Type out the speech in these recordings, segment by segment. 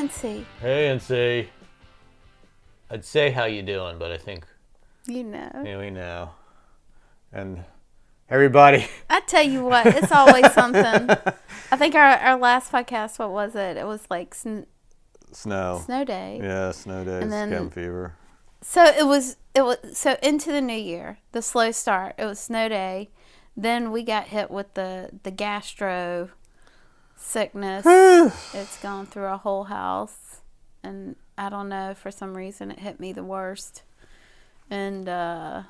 NC. Hey, NC. I'd say how you doing, but I think You know. yeah, we know. And everybody. I tell you what, it's always something. I think our last podcast, what was it? It was like Snow. snow day. Yeah, snow days, And then- cabin fever. So it was so into the new year, the slow start. It was snow day. Then we got hit with the gastro sickness. It's gone through our whole house, and I don't know, for some reason it hit me the worst. And I'm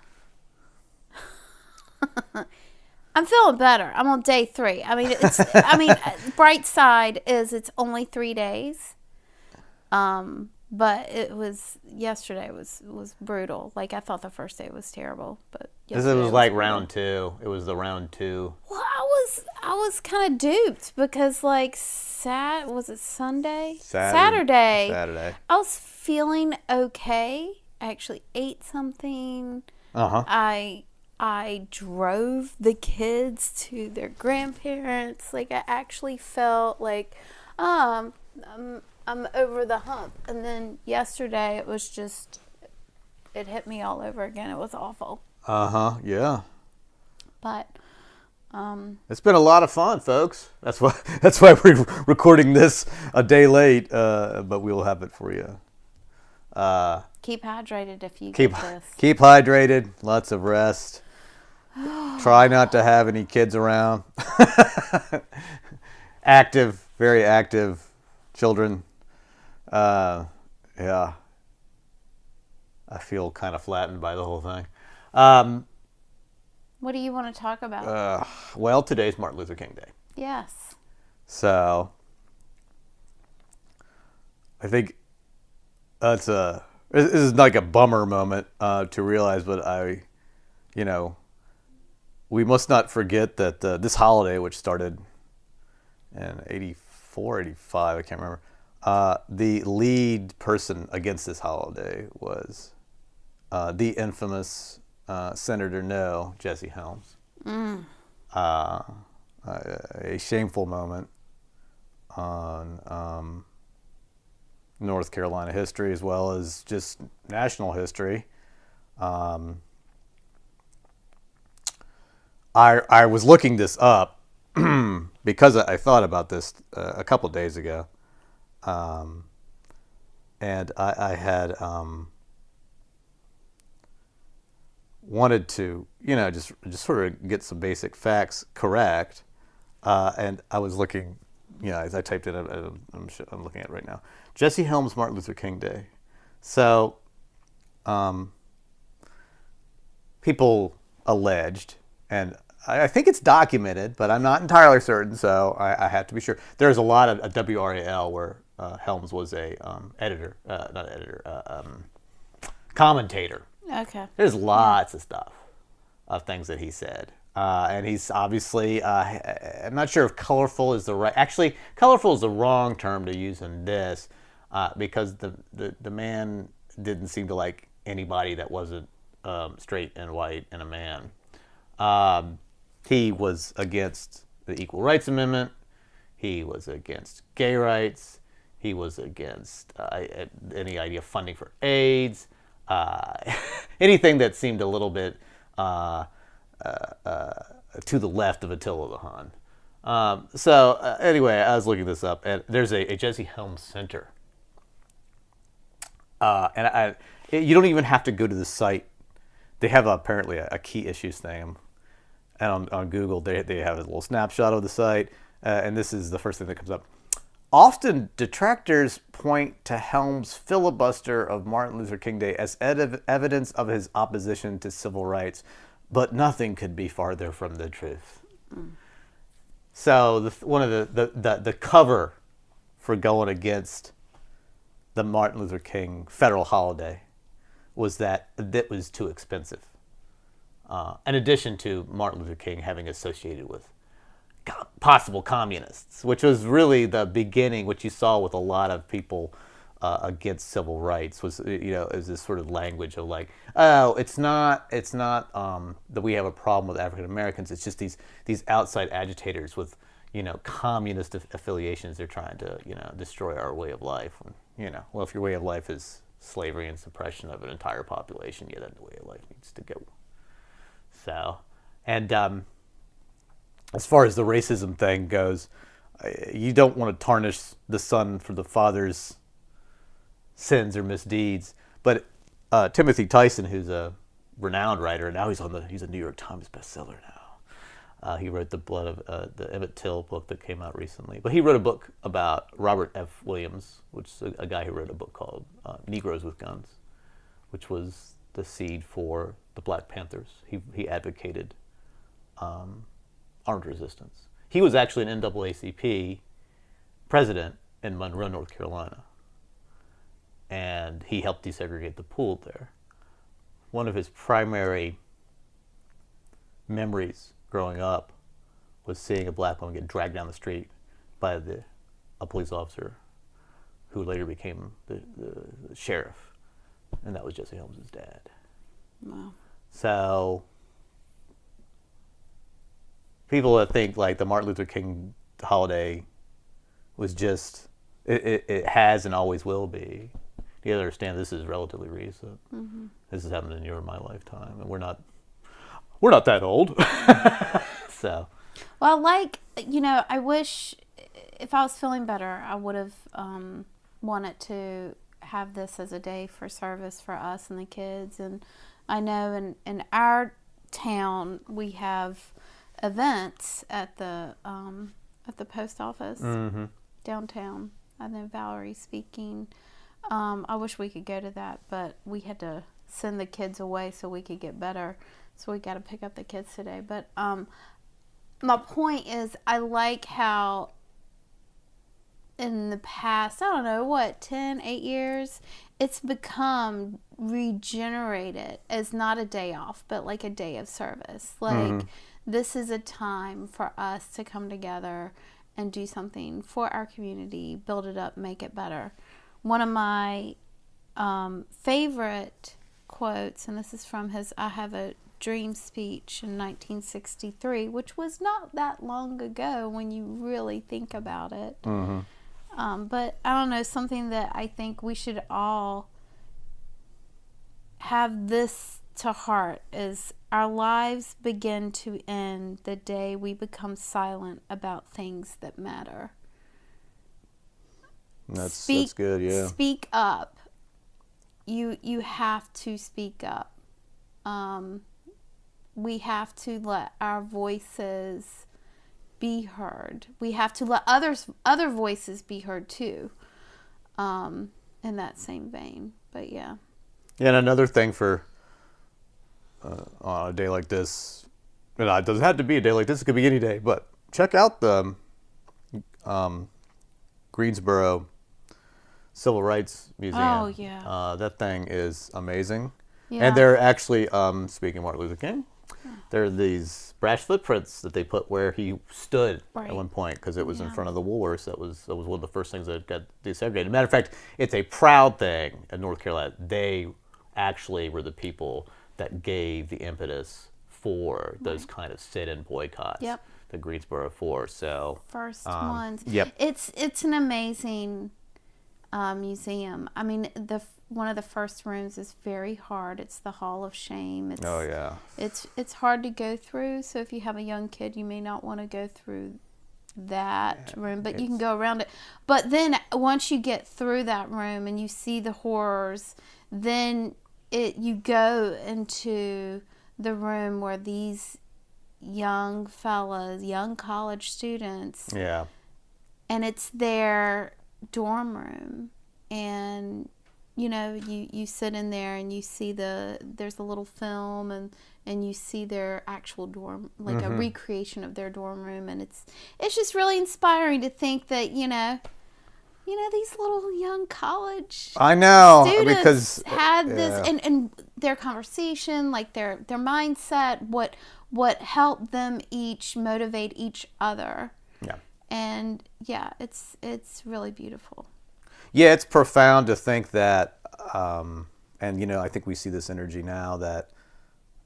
feeling better. I'm on day 3. I mean, bright side is it's only 3 days. But yesterday was brutal. Like, I thought the first day was terrible, but This was like round 2. It was the round 2. Well, I was kind of duped because like was it Sunday? Saturday. I was feeling okay. I actually ate something. I drove the kids to their grandparents. Like, I actually felt like I'm over the hump. And then yesterday it hit me all over again. It was awful. Yeah. But It's been a lot of fun, folks. That's why we're recording this a day late, but we will have it for you. keep hydrated if you Keep get this. keep hydrated, lots of rest. Try not to have any kids around. Very active children. Yeah. I feel kind of flattened by the whole thing. What do you want to talk about? Well, today's Martin Luther King Day. Yes. So I think this is like a bummer moment to realize, but we must not forget that this holiday, which started in 84, 85, I can't remember, the lead person against this holiday was the infamous Senator No, Jesse Helms. A shameful moment on North Carolina history as well as just national history. I was looking this up because I thought about this a couple days ago, and I had wanted to just sort of get some basic facts correct, and I was looking, as I typed it, I'm looking at it right now. Jesse Helms, Martin Luther King Day. So, people alleged, and I think it's documented, but I'm not entirely certain, so I have to be sure. There's a lot of WRAL where Helms was a commentator. Okay. There's lots of stuff, of things that he said. And he's obviously, I'm not sure if colorful is the right, actually, colorful is the wrong term to use in this, because the man didn't seem to like anybody that wasn't straight and white and a man. He was against the Equal Rights Amendment. He was against gay rights. He was against any idea of funding for AIDS. Anything that seemed a little bit to the left of Attila the Hun. Anyway, I was looking this up, and there's a Jesse Helms Center. You don't even have to go to the site. They have apparently a key issues thing. And on Google, they have a little snapshot of the site, and this is the first thing that comes up. Often, detractors point to Helms' filibuster of Martin Luther King Day as evidence of his opposition to civil rights, but nothing could be farther from the truth. So one of the cover for going against the Martin Luther King federal holiday was that it was too expensive. In addition to Martin Luther King having associated with possible communists, which was really the beginning, which you saw with a lot of people against civil rights, was is this sort of language of like, oh, it's not that we have a problem with African Americans. It's just these outside agitators with communist affiliations. They're trying to, destroy our way of life. Well, if your way of life is slavery and suppression of an entire population, then the way of life needs to go. So, and as far as the racism thing goes, you don't want to tarnish the son for the father's sins or misdeeds. But Timothy Tyson, who's a renowned writer, now he's a New York Times bestseller now. He wrote the Emmett Till book that came out recently. But he wrote a book about Robert F. Williams, which is a guy who wrote a book called Negroes with Guns, which was the seed for the Black Panthers. He advocated armed resistance. He was actually an NAACP president in Monroe, North Carolina. And he helped desegregate the pool there. One of his primary memories growing up was seeing a black woman get dragged down the street by a police officer who later became the sheriff. And that was Jesse Helms' dad. Wow. So people that think like the Martin Luther King holiday was just, it has and always will be. You gotta understand this is relatively recent. Mm-hmm. This has happened in your and my lifetime, and we're not that old. So, well, I wish if I was feeling better, I would have wanted to have this as a day for service for us and the kids. And I know in our town we have events at the post office downtown. I know Valerie's speaking. I wish we could go to that, but we had to send the kids away so we could get better. So we got to pick up the kids today. But my point is, I like how in the past, 8 years, it's become regenerated as not a day off, but like a day of service. Like, this is a time for us to come together and do something for our community, build it up, make it better. One of my favorite quotes, and this is from his I Have a Dream speech in 1963, which was not that long ago when you really think about it. But I don't know, something that I think we should all have this to heart is our lives begin to end the day we become silent about things that matter. That's good, yeah. Speak up. You have to speak up. We have to let our voices be heard. We have to let other voices be heard too. In that same vein, but yeah. Yeah, and another thing for on a day like this, it doesn't have to be a day like this. It could be any day, but check out the Greensboro Civil Rights Museum. Oh yeah. That thing is amazing. Yeah. And they're actually, speaking of Martin Luther King, there are these brass footprints that they put where he stood at one point because it was in front of the Woolworths. That was one of the first things that got desegregated. Matter of fact, it's a proud thing in North Carolina. They actually were the people that gave the impetus for those kind of sit-in boycotts. Yep. The Greensboro Four. So first ones. Yep. It's an amazing museum. I mean, one of the first rooms is very hard. It's the Hall of Shame. Oh yeah. It's hard to go through. So if you have a young kid, you may not want to go through that room, but you can go around it. But then once you get through that room and you see the horrors, then you go into the room where these young fellas, young college students, and it's their dorm room, and you sit in there and you see there's a little film and you see their actual dorm, like a recreation of their dorm room, and it's just really inspiring to think that these little young college students because had this and their conversation, like their mindset, what helped them each motivate each other. And it's really beautiful. Yeah, it's profound to think that, and I think we see this energy now that,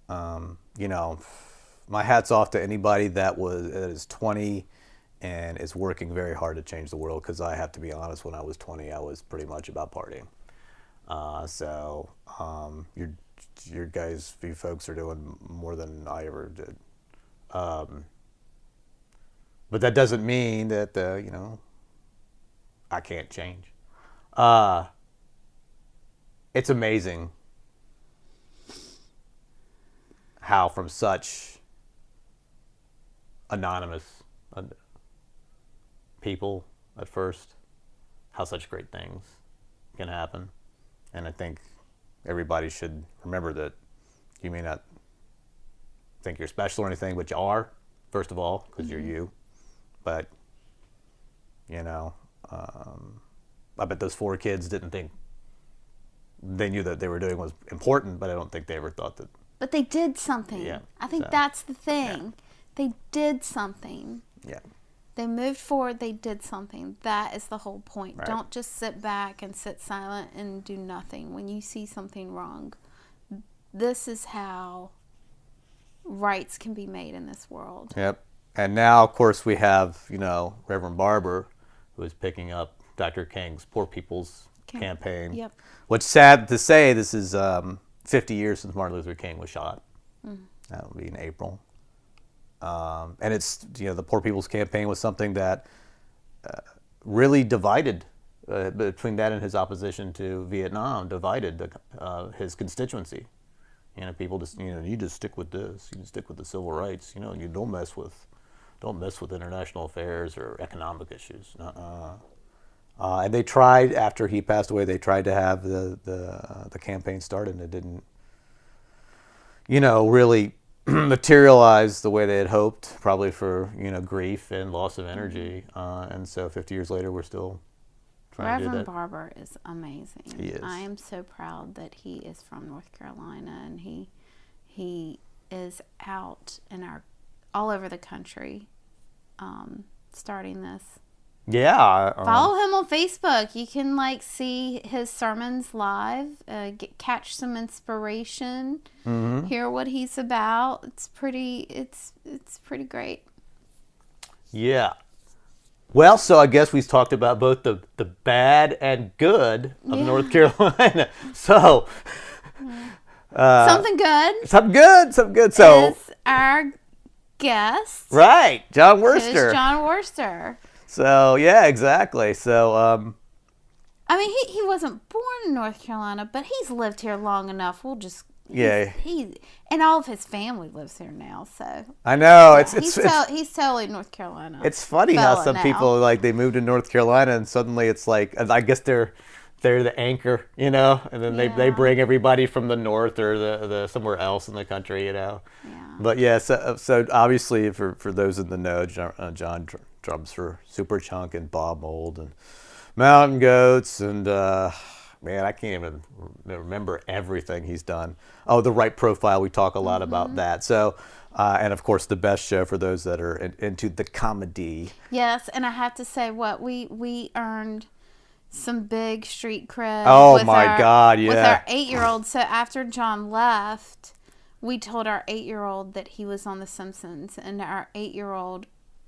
my hat's off to anybody that is 20 and is working very hard to change the world. Because I have to be honest, when I was 20, I was pretty much about partying. You guys, you folks are doing more than I ever did. But that doesn't mean that, I can't change. It's amazing how from such anonymous people at first, how such great things can happen. And I think everybody should remember that you may not think you're special or anything, but you are, first of all, because you're you. But, I bet those 4 kids didn't think, they knew that they were doing was important, but I don't think they ever thought that. But they did something. Yeah, I think that's the thing. Yeah. They did something. Yeah. They moved forward. They did something. That is the whole point. Right. Don't just sit back and sit silent and do nothing. When you see something wrong, this is how rights can be made in this world. Yep. And now, of course, we have, Reverend Barber, who is picking up Dr. King's Poor People's Campaign. Yep. Which, sad to say, this is 50 years since Martin Luther King was shot. That will be in April. And it's, the Poor People's Campaign was something that really divided, between that and his opposition to Vietnam, divided his constituency. People just, you just stick with this. You just stick with the civil rights. You don't mess with international affairs or economic issues. And they tried, after he passed away, they tried to have the campaign started, and it didn't, really materialize the way they had hoped, probably for, grief and loss of energy. And so 50 years later, we're still trying to do that. Reverend Barber is amazing. He is. I am so proud that he is from North Carolina, and he is out in all over the country, starting this. Yeah. Follow him on Facebook. You can see his sermons live, catch some inspiration, hear what he's about. It's pretty great. Yeah. Well, so I guess we've talked about both the bad and good of North Carolina. So something good. Something good. So is our guest. Right, Jon Wurster. Who's Jon Wurster. So, yeah, exactly. So, I mean, he wasn't born in North Carolina, but he's lived here long enough. We'll just... and all of his family lives here now, so... I know. Yeah, he's totally North Carolina. It's funny how some people, they moved to North Carolina, and suddenly it's I guess they're the anchor, and then they bring everybody from the north or the somewhere else in the country, Yeah. But, yeah, so obviously, for those in the know, Jon drums for Superchunk and Bob Mould and Mountain Goats, and man, I can't even remember everything he's done. Oh, The Right Profile, we talk a lot about that. So, and of course, The Best Show for those that are into the comedy. Yes, and I have to say, we earned some big street cred. Oh my God, yeah. With our 8-year-old. So after Jon left, we told our 8-year-old that he was on The Simpsons, and our 8-year-old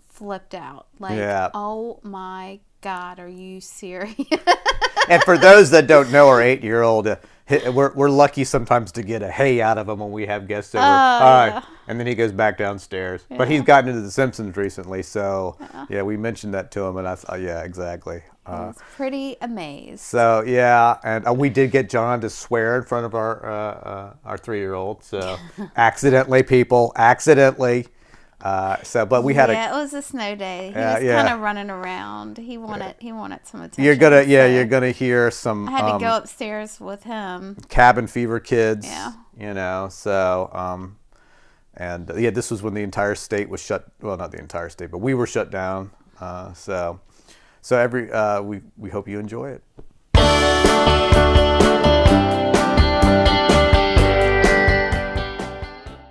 flipped out. Oh my God, are you serious? And for those that don't know, our 8-year-old, we're lucky sometimes to get a hey out of him when we have guests over. Yeah. And then he goes back downstairs. Yeah. But he's gotten into The Simpsons recently, so yeah, we mentioned that to him, and I thought, yeah, exactly. I was pretty amazed. So yeah, and we did get Jon to swear in front of our 3-year-old. So accidentally. But we had it was a snow day. He was kind of running around. He wanted some attention. You're gonna hear some. I had to go upstairs with him. Cabin fever kids. Yeah. So and this was when the entire state was shut. Well, not the entire state, but we were shut down. So we hope you enjoy it.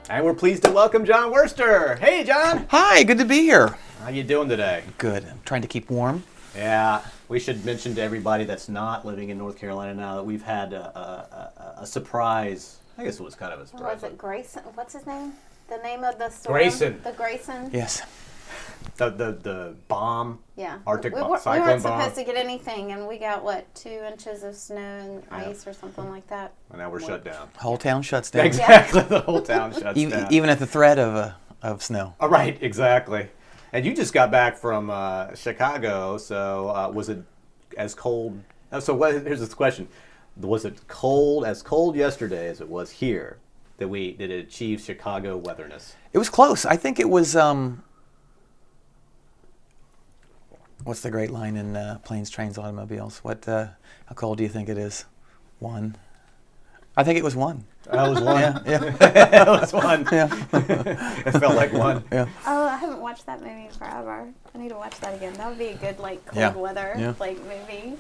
And we're pleased to welcome Jon Wurster. Hey, Jon. Hi, good to be here. How you doing today? Good. I'm trying to keep warm. Yeah, we should mention to everybody that's not living in North Carolina now that we've had a surprise. I guess it was kind of a surprise. Was it Grayson? What's his name? The name of the storm? Grayson. The Grayson? Yes. The bomb. Yeah. Arctic we bomb. weren't Cyclone supposed bomb. to get anything, and we got, 2 inches of snow and ice or something like that. And now we're shut down. Whole town shuts down. Exactly. The whole town shuts down. Even at the threat of snow. Oh, right. Exactly. And you just got back from Chicago, so was it as cold? Here's this question: was it as cold yesterday as it was here? Did it achieve Chicago weatherness? It was close. I think it was. What's the great line in Planes, Trains, Automobiles? How cold do you think it is? 1. I think it was 1. That was 1. Yeah. It was 1. Yeah. It felt like 1. Yeah. Oh, I haven't watched that movie in forever. I need to watch that again. That would be a good cold weather movie.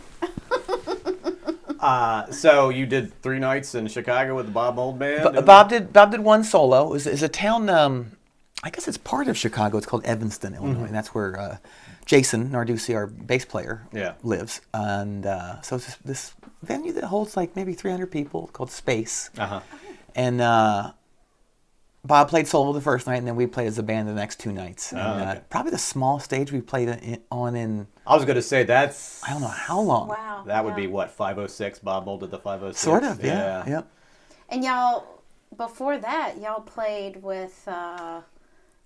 So you did 3 nights in Chicago with the Bob Mould Band? Bob did 1 solo. It's a town. I guess it's part of Chicago. It's called Evanston, Illinois, and that's where Jason Narducci, our bass player, lives. And so it's this venue that holds maybe 300 people called Space. Uh-huh. And Bob played solo the first night, and then we played as a band the next 2 nights. And probably the smallest stage we played on in. I was going to say that's. I don't know how long. Wow. That would be what, 506? Bob Mould did the 506. Sort of, yeah. And y'all, before that, y'all played with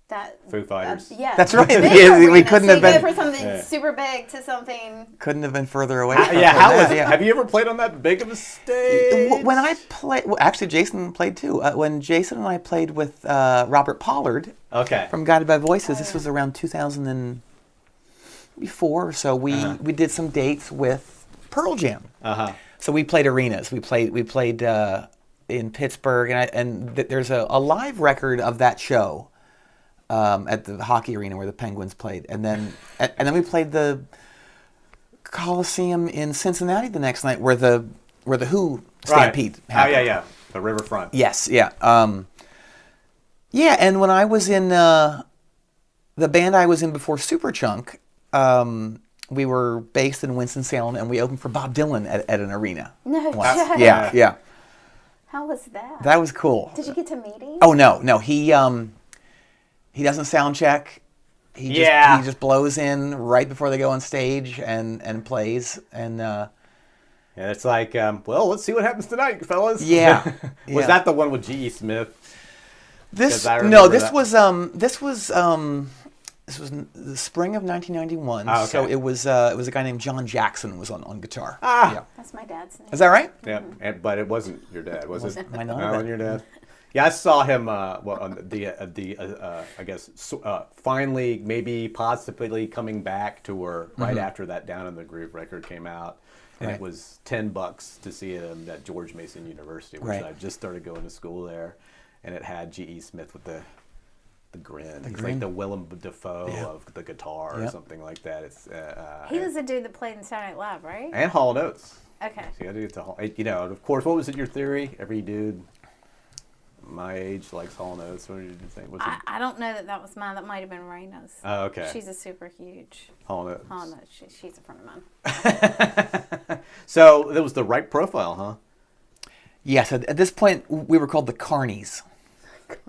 that Foo Fighters. Yeah, That's right. big We arena. couldn't So have you been go from something super big to something. Couldn't have been further away. How was it? Have you ever played on that big of a stage? When I played, actually Jason played too. When Jason and I played with Robert Pollard from Guided by Voices, this was around 2004 or so. We did some dates with Pearl Jam. So we played arenas. We played in Pittsburgh, and there's a live record of that show at the hockey arena where the Penguins played, and then we played the Coliseum in Cincinnati the next night where the Who stampede happened. Oh yeah, the riverfront. Yes, yeah, and when I was in the band I was in before Superchunk, we were based in Winston-Salem, and we opened for Bob Dylan at an arena. No, yeah. How was that? That was cool. Did you get to meet him? Oh no, he doesn't sound check. He just blows in right before they go on stage and plays and. Yeah, it's like, well, let's see what happens tonight, fellas. Yeah. Was that the one with G.E. Smith? This was the spring of 1991. Oh, okay. So it was a guy named John Jackson was on guitar. Yeah. That's my dad's name. Is that right? Yeah, but it wasn't your dad, was it? Might not No, have been. your dad. Yeah, I saw him on I guess finally maybe possibly coming back tour right after that Down in the Groove record came out, and it was $10 to see him at George Mason University, which I just started going to school there, and it had G.E. Smith with the grin. He's like the Willem Dafoe of the guitar or something like that. It's He was the dude that played in Saturday Night Live, right? and Hall & Oates. Okay. So you got to get to of course. What was it? Your theory? Every dude my age likes Hall & Oates. What did you think? I don't know that was mine. That might have been Raina's. Oh, okay. She's a super huge Hall & Oates. Hall & Oates. She's a friend of mine. So that was the right profile, huh? Yes. At this point, we were called the Carnies.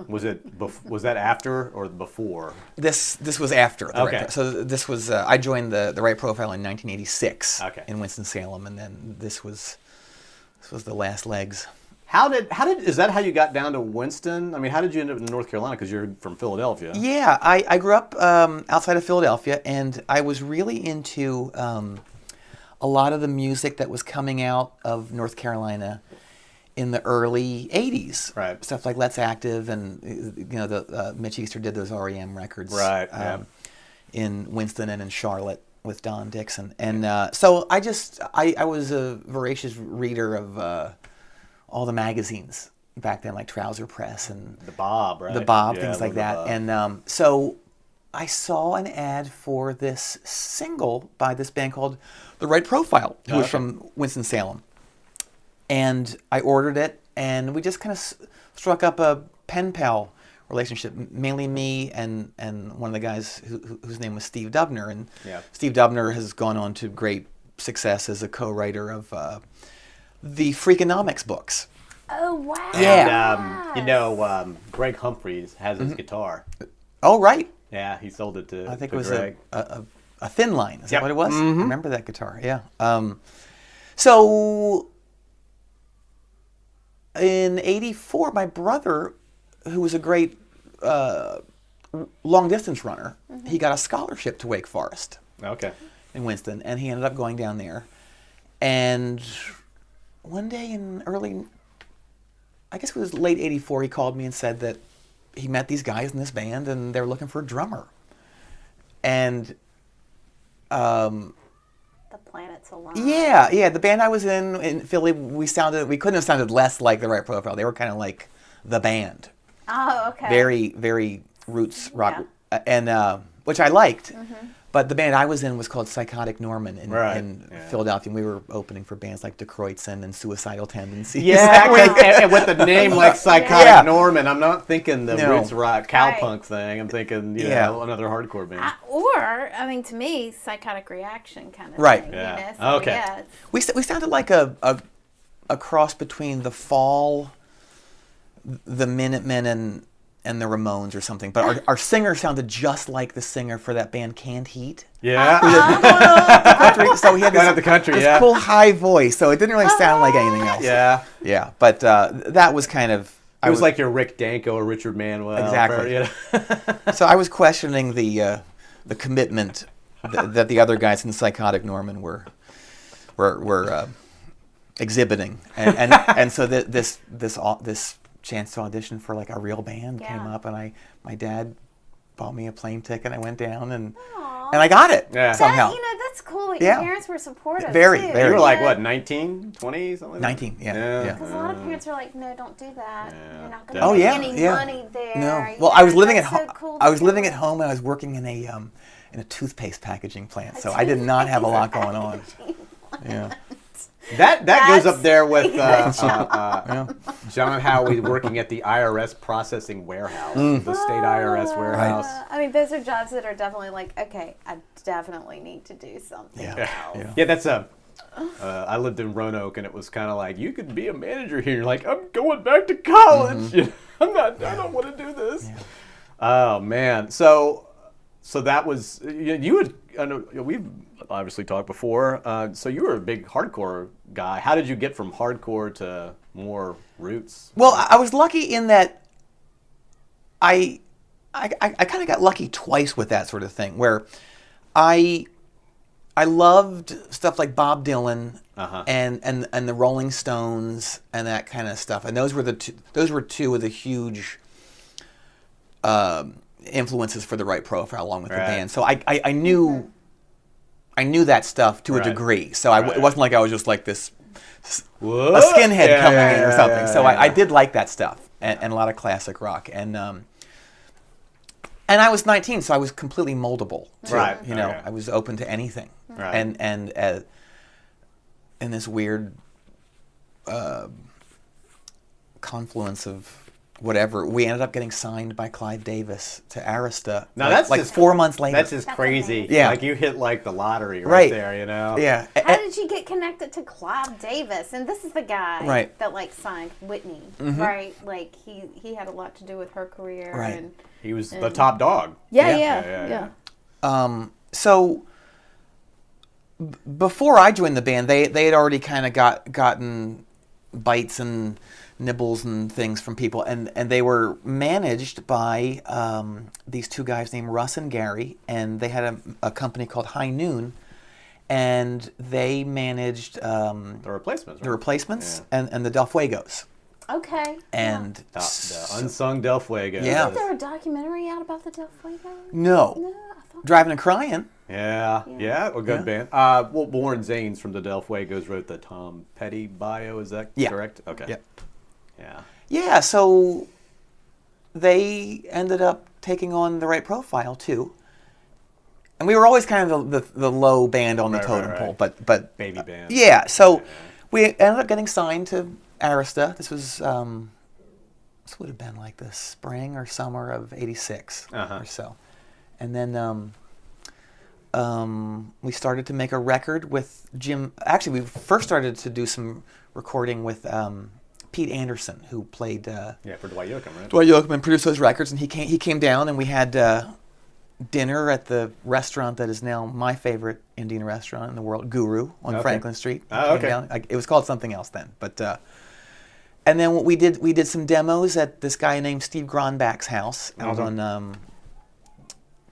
Was that after or before? This was after. Okay. So this was I joined the Right Profile in 1986 in Winston-Salem, and then this was the last legs. Is that how you got down to Winston? I mean, how did you end up in North Carolina? Because you're from Philadelphia. Yeah, I grew up outside of Philadelphia, and I was really into a lot of the music that was coming out of North Carolina in the early 80s. Right. Stuff like Let's Active, and Mitch Easter did those REM records. Right. In Winston and in Charlotte with Don Dixon. And so I was a voracious reader of all the magazines back then, like Trouser Press and the Bob, right? The Bob, Yeah, things like that. Bob. And so I saw an ad for this single by this band called The Right Profile, who was from Winston-Salem. And I ordered it, and we just kind of struck up a pen pal relationship, mainly me and one of the guys whose name was Steve Dubner. And Steve Dubner has gone on to great success as a co-writer of the Freakonomics books. Oh, wow. Yeah. And, Greg Humphreys has his guitar. Oh, right. Yeah, he sold it to I think to it was Greg. a thin line. Is Yep. that what it was? Mhm. I remember that guitar. Yeah. So in '84, my brother, who was a great long distance runner, he got a scholarship to Wake Forest Okay. in Winston, and he ended up going down there. And one day in I guess it was late '84, he called me and said that he met these guys in this band and they were looking for a drummer. And The planets align. yeah, the band I was in Philly, we couldn't have sounded less like The Right Profile. They were kind of like the band. Oh, okay. Very, very roots rock, and which I liked. But the band I was in was called Psychotic Norman in Philadelphia, and we were opening for bands like De Kreutzen and Suicidal Tendencies. Yeah, and with the name like Psychotic Norman, I'm not thinking the roots rock cowpunk thing. I'm thinking, you know, another hardcore band. I mean, to me, Psychotic Reaction kind of Right. thing. Yeah. You know? So, Okay. Yeah, We sounded like a cross between the Fall, the Minutemen, and the Ramones or something. But our singer sounded just like the singer for that band Canned Heat. Yeah. So he had Going up the country, this cool high voice, so it didn't really sound like anything else. Yeah. Yeah, but that was kind of... It was like your Rick Danko or Richard Manuel. Exactly. You know? So I was questioning the commitment that the other guys in Psychotic Norman were exhibiting, and so this chance to audition for like a real band came up, and my dad bought me a plane ticket. I went down and I got it somehow. That's cool. Your parents were supportive. Very, too. very. You were like, what, 19, 20, something like 19, that? yeah. Because a lot of parents are like, no, don't do that. Yeah. You're not going to make any money there. No. Well, I was living at home. Cool I was living at home, and I was working in a toothpaste packaging plant, so I did not have a lot going on. Yeah. That goes up there with John Howie working at the IRS processing warehouse, the state IRS warehouse. I mean, those are jobs that are definitely like, okay, I definitely need to do something else. Yeah, that's I lived in Roanoke, and it was kind of like, you could be a manager here. You're like, I'm going back to college. I don't want to do this. Yeah. Oh man, so that was you would. I know we've obviously talked before. So you were a big hardcore guy. How did you get from hardcore to more roots? Well, I was lucky in that I kind of got lucky twice with that sort of thing, where I loved stuff like Bob Dylan and the Rolling Stones and that kind of stuff, and those were two of the huge influences for The Right Profile, along with the band. So I knew that stuff to a degree. So it wasn't like I was just like this a skinhead coming in or something. So I did like that stuff and a lot of classic rock. And I was 19, so I was completely moldable too. You know, I was open to anything. And in this weird confluence of whatever, we ended up getting signed by Clive Davis to Arista. Now that's like just 4 months later. That's just crazy. Amazing. Yeah, like you hit like the lottery right there. You know. Yeah. How did you get connected to Clive Davis? And this is the guy that like signed Whitney, right? Like he had a lot to do with her career. Right. And he was the top dog. Yeah. So before I joined the band, they had already kind of gotten bites and nibbles and things from people, and they were managed by these two guys named Russ and Gary, and they had a company called High Noon, and they managed the Replacements, the Replacements and the Del Fuegos. Okay. And the unsung Del Fuegos. Yeah. Isn't there a documentary out about the Del Fuegos? No. I thought Driving and Crying. Yeah, a good band. Well, Warren Zanes from the Del Fuegos wrote the Tom Petty bio. Is that correct? Okay. Yeah. Yeah, so they ended up taking on The Right Profile too, and we were always kind of the low band on the totem pole, but baby band. So we ended up getting signed to Arista. This was this would have been like the spring or summer of '86 or so, and then we started to make a record with Jim. Actually, we first started to do some recording with Pete Anderson, who played for Dwight Yoakam, right? Dwight Yoakam produced those records, and he came down, and we had dinner at the restaurant that is now my favorite Indian restaurant in the world, Guru, on Franklin Street. Oh, okay. It was called something else then, but and then we did some demos at this guy named Steve Gronbach's house out on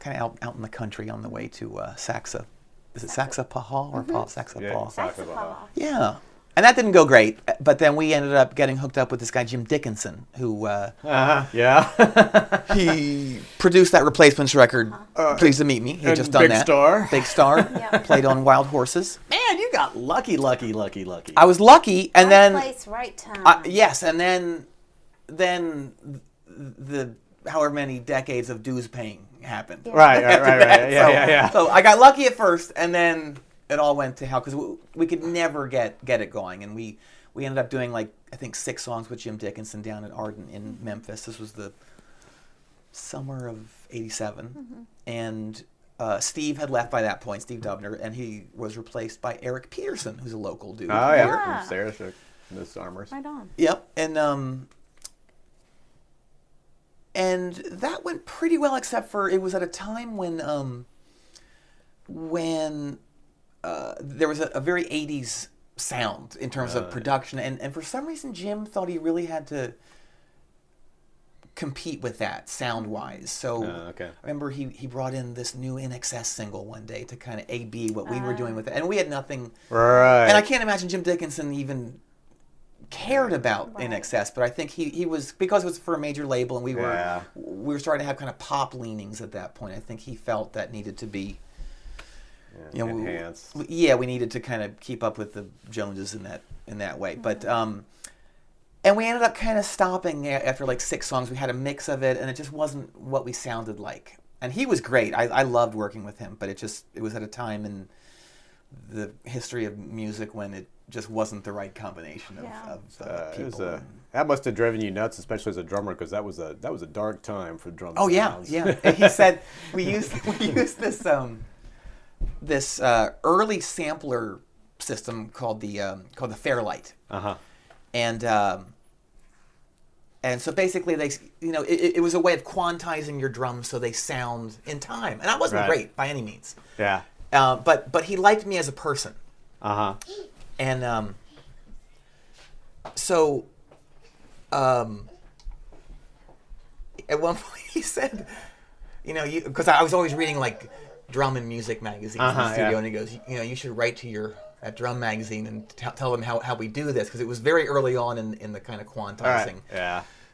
kind of out in the country on the way to Saxa. Is it Saxapahaw or Saxapahaw? Yeah, Saxapahaw. Yeah. And that didn't go great, but then we ended up getting hooked up with this guy, Jim Dickinson, who he produced that Replacements record, Pleased to Meet Me. He had just done Big that. Star. Big Star. Yeah. Played on Wild Horses. Man, you got lucky. I was lucky, and then... Right place, right time. yes, and then the however many decades of dues paying happened. Yeah. Right. Yeah. So I got lucky at first, and then it all went to hell because we could never get it going, and we ended up doing like I think 6 songs with Jim Dickinson down at Arden in Memphis. This was the summer of '87, and Steve had left by that point, Steve Dubner, and he was replaced by Eric Peterson, who's a local dude. Oh yeah, Yeah. from Sarah Shook, Miss Armors. Right on. Yep, and that went pretty well, except for it was at a time when there was a very 80s sound in terms of production, and for some reason Jim thought he really had to compete with that sound-wise. So I remember he brought in this new INXS single one day to kind of A-B what we were doing with it, and we had nothing. Right. And I can't imagine Jim Dickinson even cared about INXS, but I think he was, because it was for a major label and we were starting to have kind of pop leanings at that point. I think he felt that needed to be enhanced. We needed to kind of keep up with the Joneses in that way. But and we ended up kind of stopping after like 6 songs. We had a mix of it, and it just wasn't what we sounded like. And he was great. I loved working with him, but it was at a time in the history of music when it just wasn't the right combination of people. That must have driven you nuts, especially as a drummer, because that was a dark time for drum sounds. Yeah. And he said we used this early sampler system called the Fairlight. And so basically it was a way of quantizing your drums so they sound in time, and that wasn't great by any means. Yeah. But he liked me as a person. And so at one point he said, because I was always reading like drum and music magazines in the studio, and he goes, you should write to that drum magazine and tell them how we do this, because it was very early on in the kind of quantizing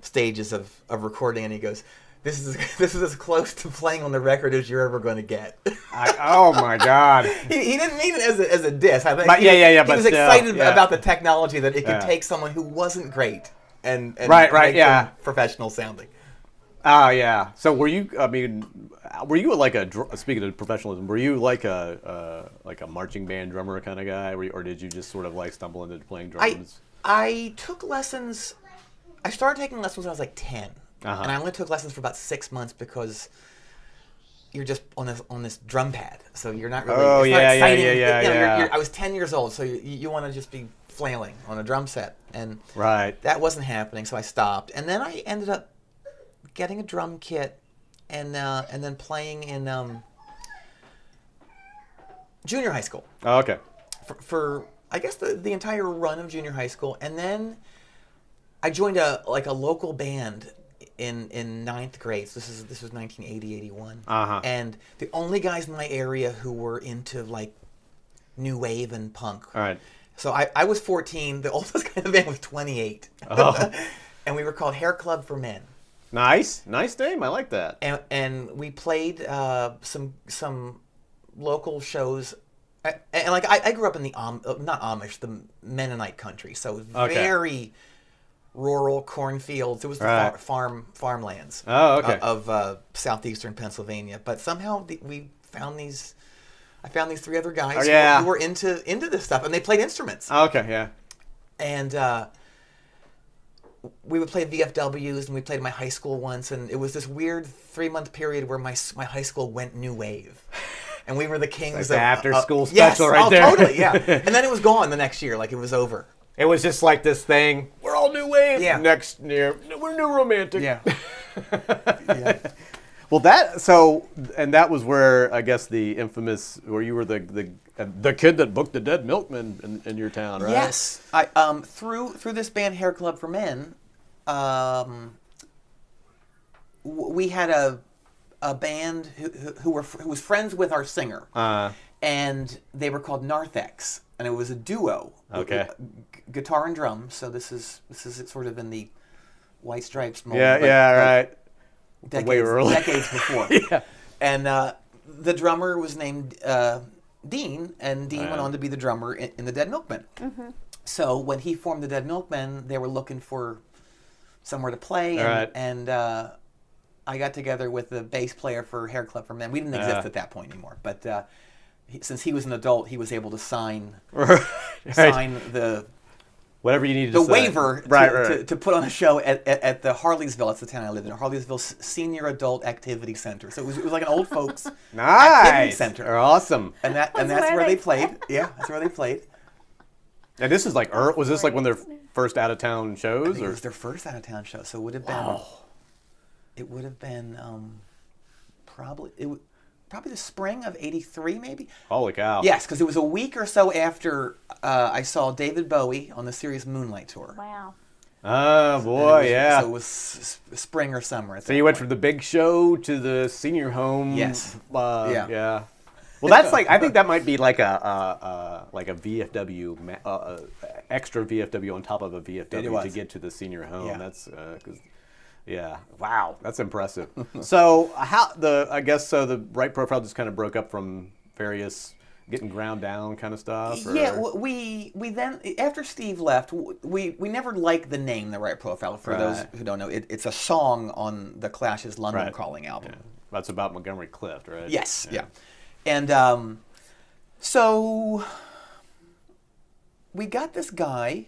stages of recording, and he goes, This is as close to playing on the record as you're ever going to get. Oh my God! He didn't mean it as a diss. I think he was excited about the technology that it could take someone who wasn't great and make them professional sounding. Oh yeah. So were you? I mean, were you like speaking of professionalism? Were you like a marching band drummer kind of guy, or did you just sort of like stumble into playing drums? I took lessons. I started taking lessons when I was like 10. And I only took lessons for about 6 months because you're just on this drum pad, so you're not really. Oh, it's not exciting. Yeah. I was 10 years old, so you want to just be flailing on a drum set, and that wasn't happening. So I stopped, and then I ended up getting a drum kit, and then playing in junior high school. Oh, okay. For I guess the entire run of junior high school, and then I joined a local band in 9th grade. So this was 1980, 81. And the only guys in my area who were into like new wave and punk. All right. So I was 14. The oldest guy in the band was 28. And we were called Hair Club for Men. Nice name. I like that. And we played some local shows. And like I grew up in the not Amish, the Mennonite country. So it was very rural cornfields. It was the farmlands of southeastern Pennsylvania. But somehow I found these 3 other guys who were into this stuff, and they played instruments. And we would play VFWs, and we played in my high school once, and it was this weird 3-month period where my high school went new wave. And we were the kings of the after school special right there. Totally, yeah. And then it was gone the next year, like it was over. It was just like this thing. We're all new wave. Yeah. Next year, we're new romantic. Yeah. Well, and that was where I guess the infamous, where you were the kid that booked the dead milkman in your town, right? Yes, I through this band Hair Club for Men, we had a band who was friends with our singer, and they were called Narthex, and it was a duo. Okay. Guitar and drums. So this is sort of in the White Stripes mold. Right. Decades before. Yeah. And the drummer was named Dean, and Dean went on to be the drummer in the Dead Milkmen. Mm-hmm. So when he formed the Dead Milkmen, they were looking for somewhere to play, and I got together with the bass player for Hair Club for Men. We didn't exist at that point anymore, but since he was an adult, he was able to sign the whatever you needed the to say. Right. to put on a show at the Harleysville. That's the town I lived in. Harleysville Senior Adult Activity Center. So it was like an old folks activity center. They're awesome. And that's where they played. Yeah, that's where they played. And this is like, was this like one of their first out of town shows? I think it was their first out of town show. So it would have been. Wow. It would have been probably the spring of '83, maybe. Holy cow! Yes, because it was a week or so after I saw David Bowie on the Serious Moonlight tour. Wow. Oh boy, yeah. So it was spring or summer. So you went from the big show to the senior home. Yes. Yeah. Well, that's like, I think that might be like a VFW, extra VFW on top of a VFW to get to the senior home. Yeah. That's yeah. Wow, that's impressive. So I guess the right profile just kind of broke up from various getting ground down kind of stuff. Or? Yeah, we then after Steve left, we never liked the name The Right Profile. For those who don't know, it's a song on the Clash's London Calling album. Yeah. That's about Montgomery Clift, right? Yes. Yeah. And so we got this guy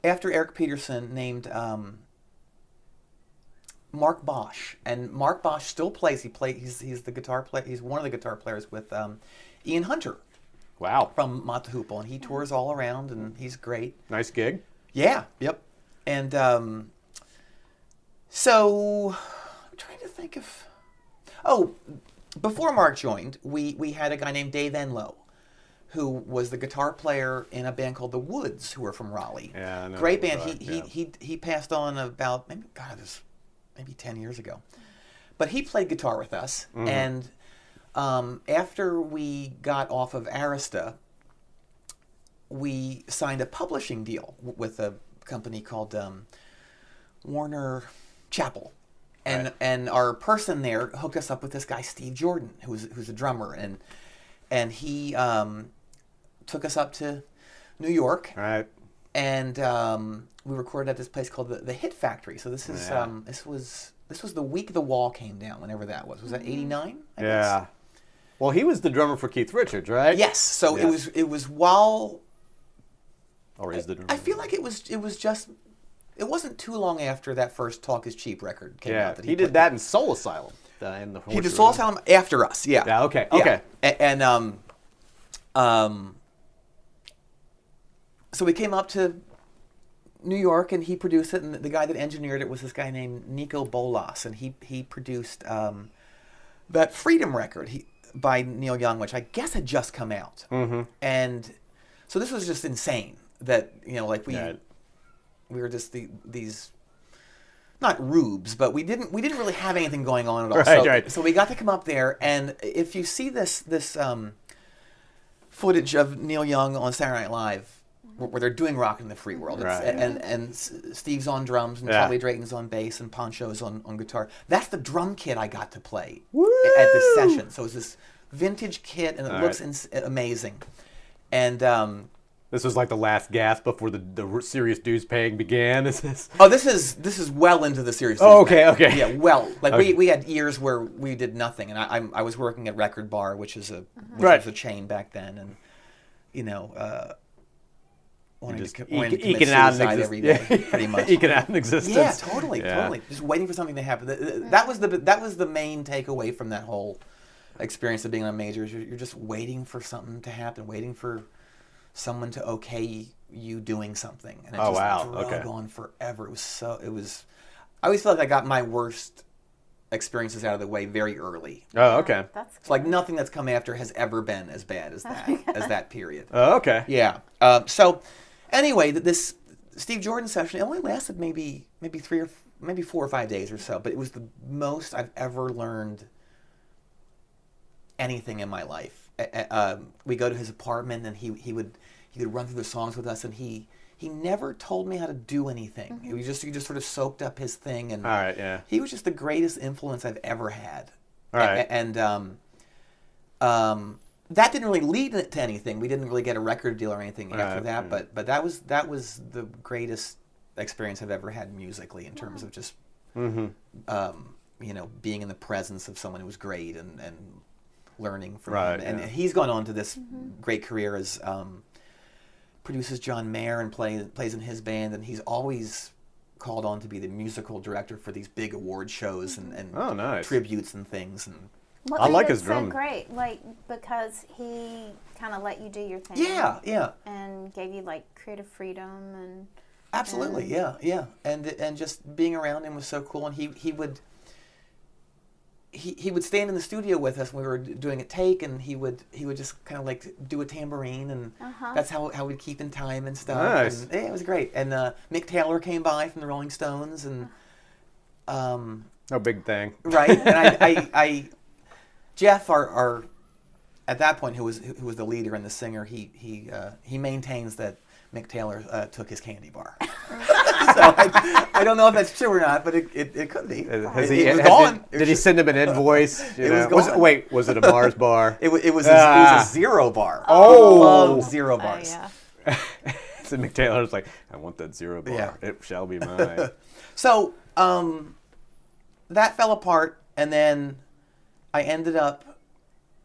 after Eric Peterson named Mark Bosch, and Mark Bosch still plays. He's the guitar player. He's one of the guitar players with Ian Hunter. Wow. From Mott the Hoople, and he tours all around, and he's great. Nice gig. Yeah. Yep. And so I'm trying to think of. Oh, before Mark joined, we had a guy named Dave Enlow, who was the guitar player in a band called The Woods, who were from Raleigh. Yeah, I know. Great band. He passed on about maybe 10 years ago. But he played guitar with us, and after we got off of Arista, we signed a publishing deal with a company called Warner Chappell. And our person there hooked us up with this guy, Steve Jordan, who's a drummer, and he took us up to New York. Right. And we recorded at this place called the Hit Factory. So this is this was the week the wall came down. Whenever that was that '89? I guess? Well, he was the drummer for Keith Richards, right? Yes. So it was while. Or is the drummer? I feel like it was just. It wasn't too long after that first Talk Is Cheap record came out. That he did that in Soul Asylum. He did Soul Asylum after us. Yeah. Yeah. Okay. Yeah. And so we came up to New York, and he produced it, and the guy that engineered it was this guy named Nico Bolas, and he produced that Freedom record by Neil Young, which I guess had just come out. Mm-hmm. And so this was just insane that, like we were just these not rubes, but we didn't really have anything going on at all. So we got to come up there, and if you see this footage of Neil Young on Saturday Night Live, where they're doing Rockin' the Free World, and Steve's on drums, and Charlie Drayton's on bass, and Poncho's on guitar. That's the drum kit I got to play at this session. So it's this vintage kit, and it looks amazing. And this was like the last gasp before the serious dues paying began. This is this is well into the serious. Okay. Yeah, well, we had years where we did nothing, and I was working at Record Bar, which was a chain back then, and just eking out every day, pretty much. Eking out an existence. Yeah, totally. Just waiting for something to happen. That was the main takeaway from that whole experience of being on majors. You're just waiting for something to happen, waiting for someone to okay you doing something, and it drug on forever. It was I always felt like I got my worst experiences out of the way very early. Oh, okay. That's It's like nothing that's come after has ever been as bad as that period. Oh, okay. Yeah. So anyway, this Steve Jordan session, it only lasted maybe 4 or 5 days or so, but it was the most I've ever learned anything in my life. We go to his apartment, and he would run through the songs with us, and he never told me how to do anything. He just sort of soaked up his thing, and All right, yeah. he was just the greatest influence I've ever had. All right. And that didn't really lead to anything. We didn't really get a record deal or anything after that. But that was the greatest experience I've ever had musically in terms of just being in the presence of someone who was great and learning from him. And he's gone on to this great career as produces John Mayer and plays in his band, and he's always called on to be the musical director for these big award shows and Oh, nice. tributes and things. And What I made like it his so drumming. great, like because he kind of let you do your thing. yeah, And gave you like creative freedom and. absolutely, yeah. And just being around him was so cool. And he would stand in the studio with us when we were doing a take, and he would just kind of like do a tambourine, and that's how we'd keep in time and stuff. Nice. And, yeah, it was great. And Mick Taylor came by from the Rolling Stones, and No big thing. right. And I Jeff, our at that point who was the leader and the singer, he maintains that Mick Taylor took his candy bar. So I don't know if that's true or not, but it could be. It was gone. Did he send him an invoice? It was gone. Was it a Mars bar? It was a zero bar. Oh. I love zero bars. Yeah. So Mick Taylor's like, I want that zero bar. Yeah. It shall be mine. So that fell apart, and then I ended up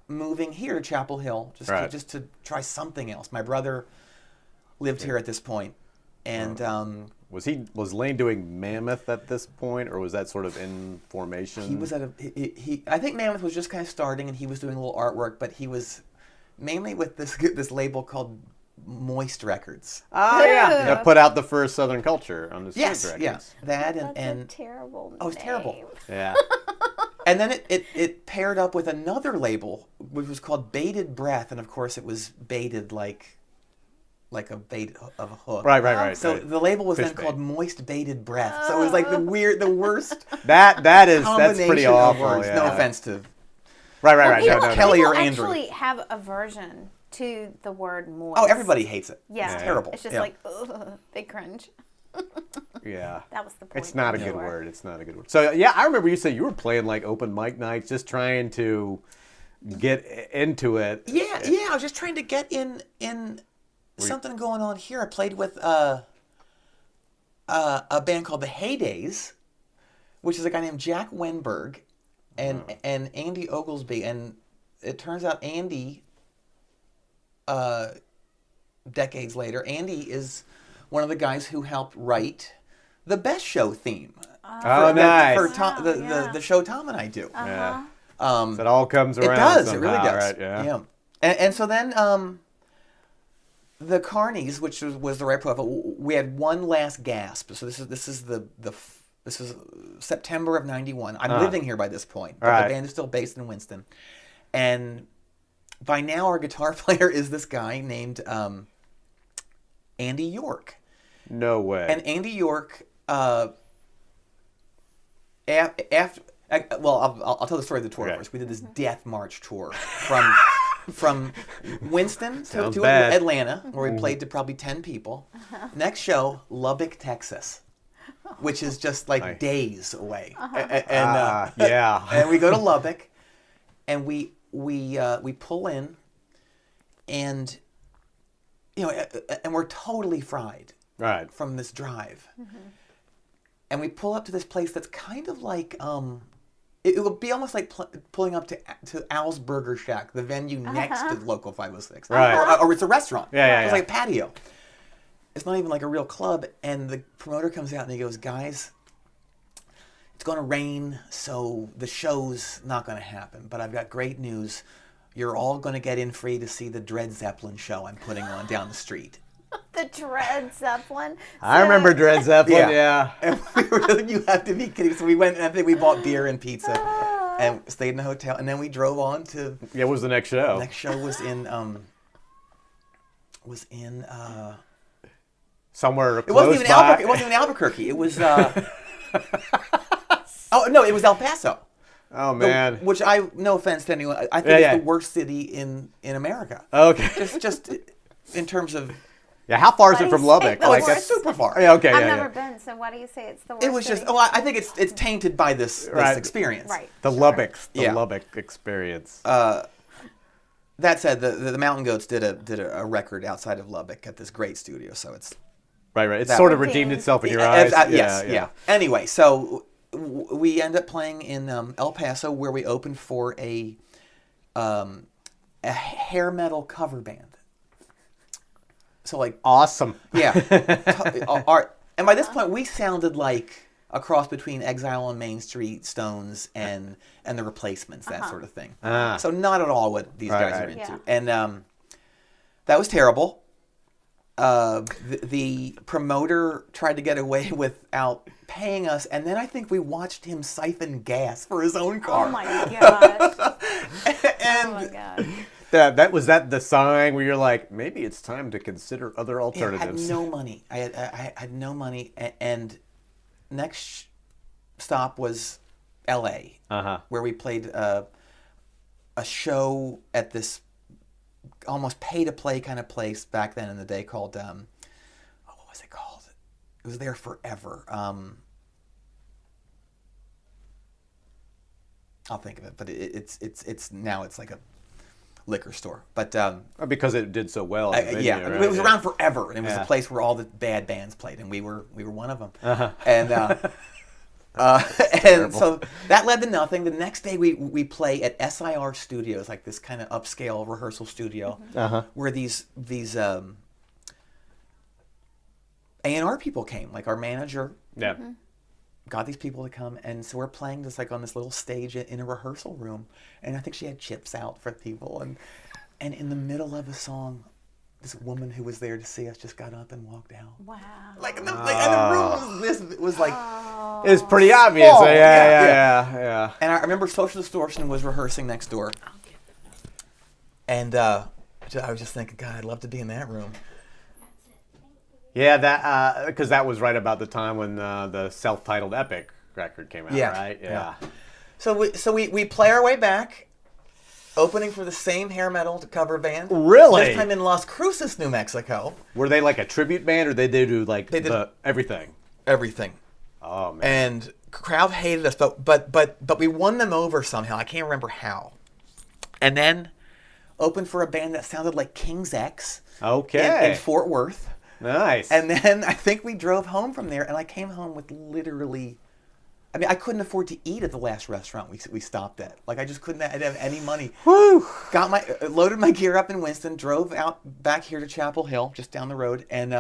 moving here to Chapel Hill just to try something else. My brother lived here at this point, and Was Lane doing Mammoth at this point, or was that sort of in formation? he was at I think Mammoth was just kind of starting, and he was doing a little artwork, but he was mainly with this label called Moist Records. Oh yeah, that put out the first Southern Culture on the Yes, records. yeah, that That's and a terrible. oh, it's terrible. name. Yeah. And then it paired up with another label, which was called Baited Breath, and of course it was baited like a bait of a hook. Right. So right. the label was Fish then bait. called Moist Baited Breath. So it was like the worst That's combination pretty of awful. words. Yeah. No offense to Right. People, No. Kelly people or Andrew. actually have aversion to the word moist. Oh, everybody hates it. Yeah. It's terrible. It's just Yeah. like, ugh, they cringe. Yeah. That was the point. It's not a for good sure. word. It's not a good word. So yeah, I remember you said you were playing like open mic nights, just trying to get into it. Yeah. I was just trying to get in something going on here. I played with a band called the Heydays, which is a guy named Jack Wenberg and Andy Oglesby. And it turns out Andy, decades later, Andy is one of the guys who helped write the Best Show theme. Oh, nice. For Tom, yeah. the show Tom and I do. Yeah. So it all comes It around. does. Somehow, It really does. Right? Yeah. And so then the Carnies, which was the right profile, we had one last gasp. So this is September of '91. I'm living here by this point, but Right. the band is still based in Winston. And by now, our guitar player is this guy named Andy York. No way. And Andy York, after, I'll tell the story of the tour Okay. first. We did this Death March tour from Winston to Sounds bad. Atlanta, where we played to probably 10 people. Next show, Lubbock, Texas, which is just like days away. Yeah. And we go to Lubbock, and we pull in, and and we're totally fried Right. from this drive. And we pull up to this place that's kind of like it would be almost like pulling up to Al's Burger Shack, the venue next to Local 506. Right. Or it's a restaurant. Yeah. It's like a patio. It's not even like a real club. And the promoter comes out and he goes, "Guys, it's going to rain, so the show's not going to happen. But I've got great news. You're all going to get in free to see the Dred Zeppelin show I'm putting on down the street." the Dred Zeppelin. I remember Dred Zeppelin. Yeah. And we were, you have to be kidding. So we went and I think we bought beer and pizza and stayed in a hotel. And then we drove on to. Yeah, what was the next show? The next show was in. Somewhere it wasn't close even by. Albuquerque. It wasn't even Albuquerque. It was. Oh no! It was El Paso. Oh man! Which no offense to anyone, I think it's the worst city in America. Okay. Just in terms of. Yeah, how far is it from Lubbock? No, it's super far. Yeah, okay, I've never been, so why do you say it's the worst? It was just. city? I think it's tainted by this experience. Right. The Lubbock experience. That said, the Mountain Goats did a record outside of Lubbock at this great studio, so it's. Right. It's sort of redeemed itself in your eyes. Yes. Anyway, so we end up playing in El Paso, where we opened for a hair metal cover band. So like awesome. Yeah. And by this point, we sounded like a cross between Exile on Main Street, Stones, and the Replacements, that sort of thing. So not at all what these guys are into. Yeah. And that was terrible. The promoter tried to get away without paying us, and then I think we watched him siphon gas for his own car. Oh my gosh. And oh my god. That was the sign where you're like, maybe it's time to consider other alternatives. I had no money. I had no money, and next stop was L.A., where we played a show at this almost pay-to-play kind of place back then in the day called, what was it called? It was there forever. I'll think of it, but it's now it's like a liquor store. But because it did so well. It was around forever, and it was a place where all the bad bands played, and we were one of them. And and so that led to nothing. The next day we play at SIR Studios, like this kind of upscale rehearsal studio, where these A&R people came, like our manager. Yeah. Got these people to come, and so we're playing just like on this little stage in a rehearsal room, and I think she had chips out for people, and in the middle of a song, this woman who was there to see us just got up and walked out. Wow. Like, and the room was like... It's pretty obvious. Oh, Yeah. And I remember Social Distortion was rehearsing next door, and I was just thinking, God, I'd love to be in that room. Yeah, that because that was right about the time when the self-titled Epic record came out, right? Yeah. So we play our way back, opening for the same hair metal cover band. Really? This time in Las Cruces, New Mexico. Were they like a tribute band, or they do like everything? Everything. Oh man. And crowd hated us, but we won them over somehow. I can't remember how. And then opened for a band that sounded like King's X. Okay. In Fort Worth. Nice. And then I think we drove home from there, and I came home with literally... I mean, I couldn't afford to eat at the last restaurant we stopped at. Like, I just couldn't have any money. Whew. Loaded my gear up in Winston, drove out back here to Chapel Hill, just down the road, and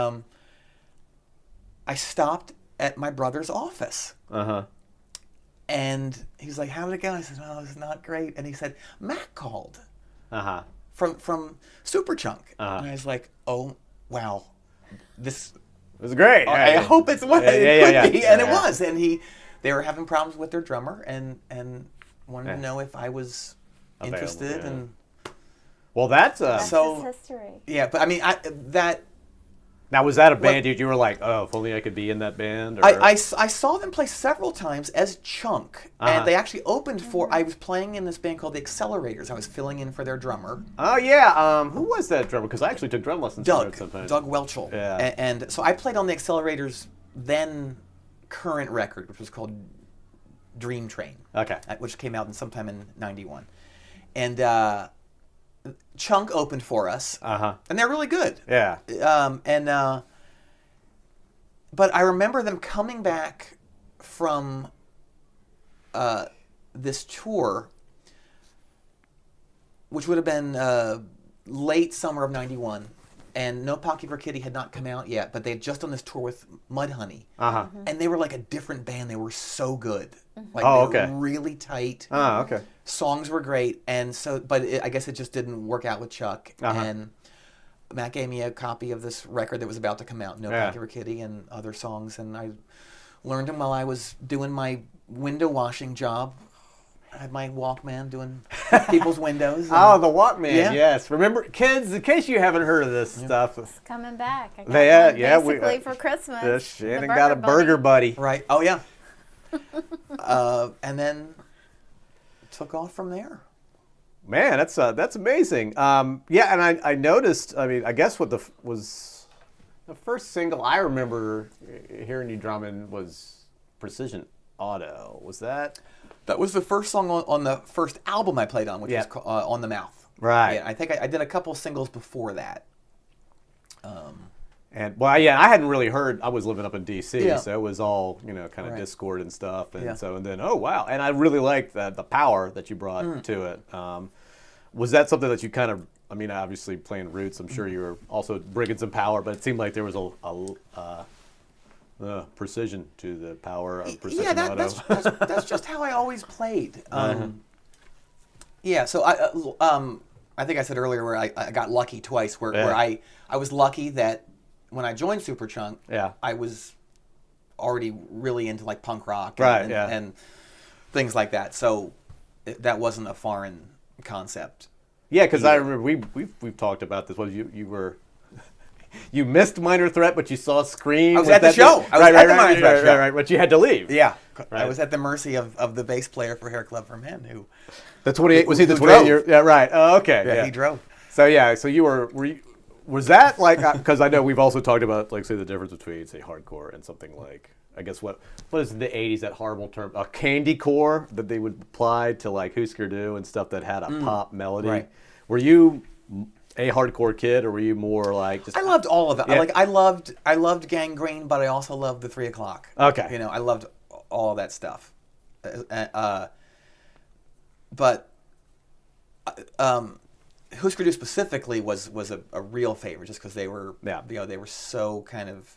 I stopped at my brother's office. And he was like, "How did it go?" I said, "Well, it's not great." And he said, "Mac called." From Superchunk. And I was like, "Oh, wow. This It was great. I hope it's what it could be." And it was. And they were having problems with their drummer and wanted to know if I was interested. And well, that's so history. Yeah, but I mean, now was that a band you were like, oh, if only I could be in that band? Or? I saw them play several times as Chunk, and they actually opened for. I was playing in this band called the Accelerators. I was filling in for their drummer. Oh yeah, who was that drummer? Because I actually took drum lessons. Doug sometimes. Welchel. Yeah. And so I played on the Accelerators' then current record, which was called Dream Train. Okay. Which came out sometime in '91, and Chunk opened for us, and they're really good. Yeah. But I remember them coming back from this tour, which would have been late summer of '91, and No Pocket for Kitty had not come out yet, but they had just done this tour with Mudhoney, and they were like a different band. They were so good. Like, they were really tight. Songs were great, and so, but I guess it just didn't work out with Chuck. And Matt gave me a copy of this record that was about to come out, No Popular Kitty and other songs, and I learned them while I was doing my window washing job. I had my Walkman doing people's windows. Oh, the Walkman, yes. Remember, kids, in case you haven't heard of this stuff. It's coming back. I got one basically for Christmas. Shannon got a Burger Buddy. Right. Oh, yeah. And then took off from there. Man, that's amazing. And I noticed. I mean, I guess what was the first single I remember hearing you drumming was Precision Auto. Was that? That was the first song on the first album I played on, which was On the Mouth. Right. Yeah, I think I did a couple singles before that. And I hadn't really heard. I was living up in D.C., so it was all kind of Discord and stuff, and and then oh wow, and I really liked the power that you brought to it. Was that something that you kind of? I mean, obviously playing Roots, I'm sure you were also bringing some power, but it seemed like there was a precision to the power of Precision Auto. That's just how I always played. Yeah, so I think I said earlier where I got lucky twice, where I was lucky that when I joined Superchunk, I was already really into like punk rock and things like that. So that wasn't a foreign concept. Yeah, because I remember we've talked about this. You were you missed Minor Threat, but you saw Scream. I was at the show. I was at the Minor Threat show. Right, but you had to leave. Yeah, I was at the mercy of the bass player for Hair Club for Men, who the 28 was he the 28 year? Yeah, right. Oh, okay. Yeah, he drove. So so you were you? Was that like, because I know we've also talked about, like, say, the difference between, say, hardcore and something like, I guess, what is the 80s, that horrible term, a candycore that they would apply to, like, Husker Du and stuff that had a pop melody. Right. Were you a hardcore kid, or were you more like just... I loved all of it. Yeah. I loved Gangrene, but I also loved the 3 O'Clock. Okay. I loved all of that stuff. But... Husker Du specifically was a real favorite, just because they were they were so kind of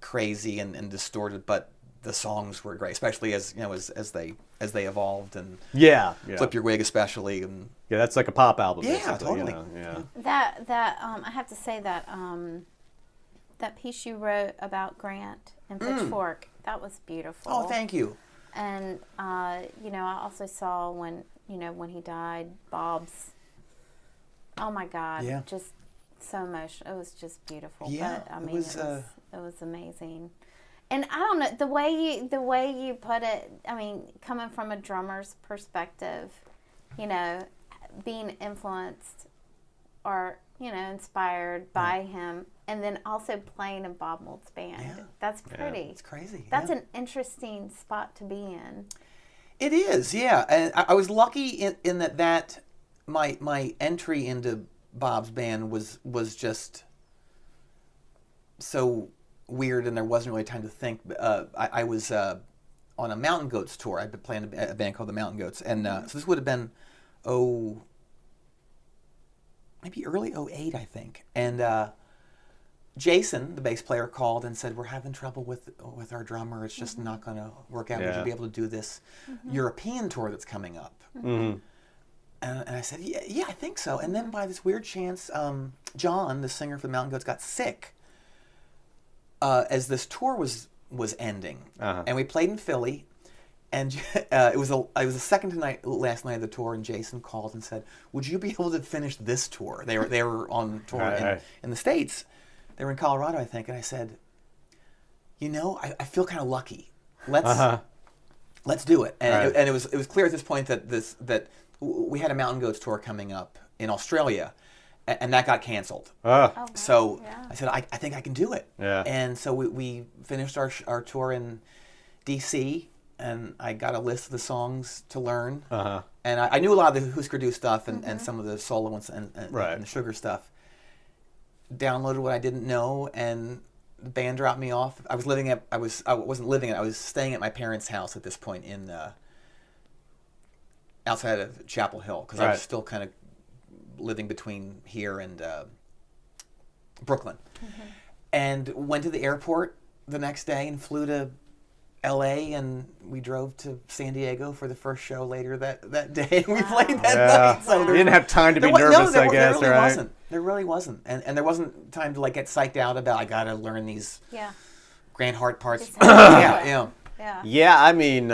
crazy and distorted, but the songs were great, especially as they evolved and Flip Your Wig especially, and that's like a pop album. Yeah, totally. That I have to say that that piece you wrote about Grant and Pitchfork, that was beautiful. Oh, thank you. And I also saw when he died, Bob's. Oh my God! Yeah. Just so emotional. It was just beautiful. Yeah, but, I mean, it was amazing. And I don't know the way you put it. I mean, coming from a drummer's perspective, being influenced or inspired by him, and then also playing in Bob Mould's band. Yeah. That's pretty. It's crazy. That's an interesting spot to be in. It is, yeah. And I was lucky in that. My entry into Bob's band was just so weird, and there wasn't really time to think. I was on a Mountain Goats tour. I'd been playing a band called the Mountain Goats, and so this would have been maybe early '08, I think. And Jason, the bass player, called and said, "We're having trouble with our drummer. It's just not going to work out. Would you be able to do this European tour that's coming up?" Mm-hmm. And I said, yeah, I think so. And then by this weird chance, Jon, the singer for the Mountain Goats, got sick as this tour was ending. And we played in Philly, and it was the second last night of the tour, and Jason called and said, "Would you be able to finish this tour?" They were on tour in the States. They were in Colorado, I think. And I said, I feel kind of lucky. Let's do it. And it was clear at this point that we had a Mountain Goats tour coming up in Australia, and that got canceled. So I said, I think I can do it. Yeah. And so we finished our tour in D.C., and I got a list of the songs to learn. And I knew a lot of the Husker Du stuff and some of the solo ones and the Sugar stuff. Downloaded what I didn't know, and the band dropped me off. I wasn't living it. I was staying at my parents' house at this point in outside of Chapel Hill, because I was still kind of living between here and Brooklyn. And went to the airport the next day and flew to L.A., and we drove to San Diego for the first show later that day, and we played that night. So you didn't have time to be nervous, I guess, there really wasn't. There really wasn't, and there wasn't time to like get psyched out about I gotta learn these Grant Hart parts. Yeah. Yeah, I mean,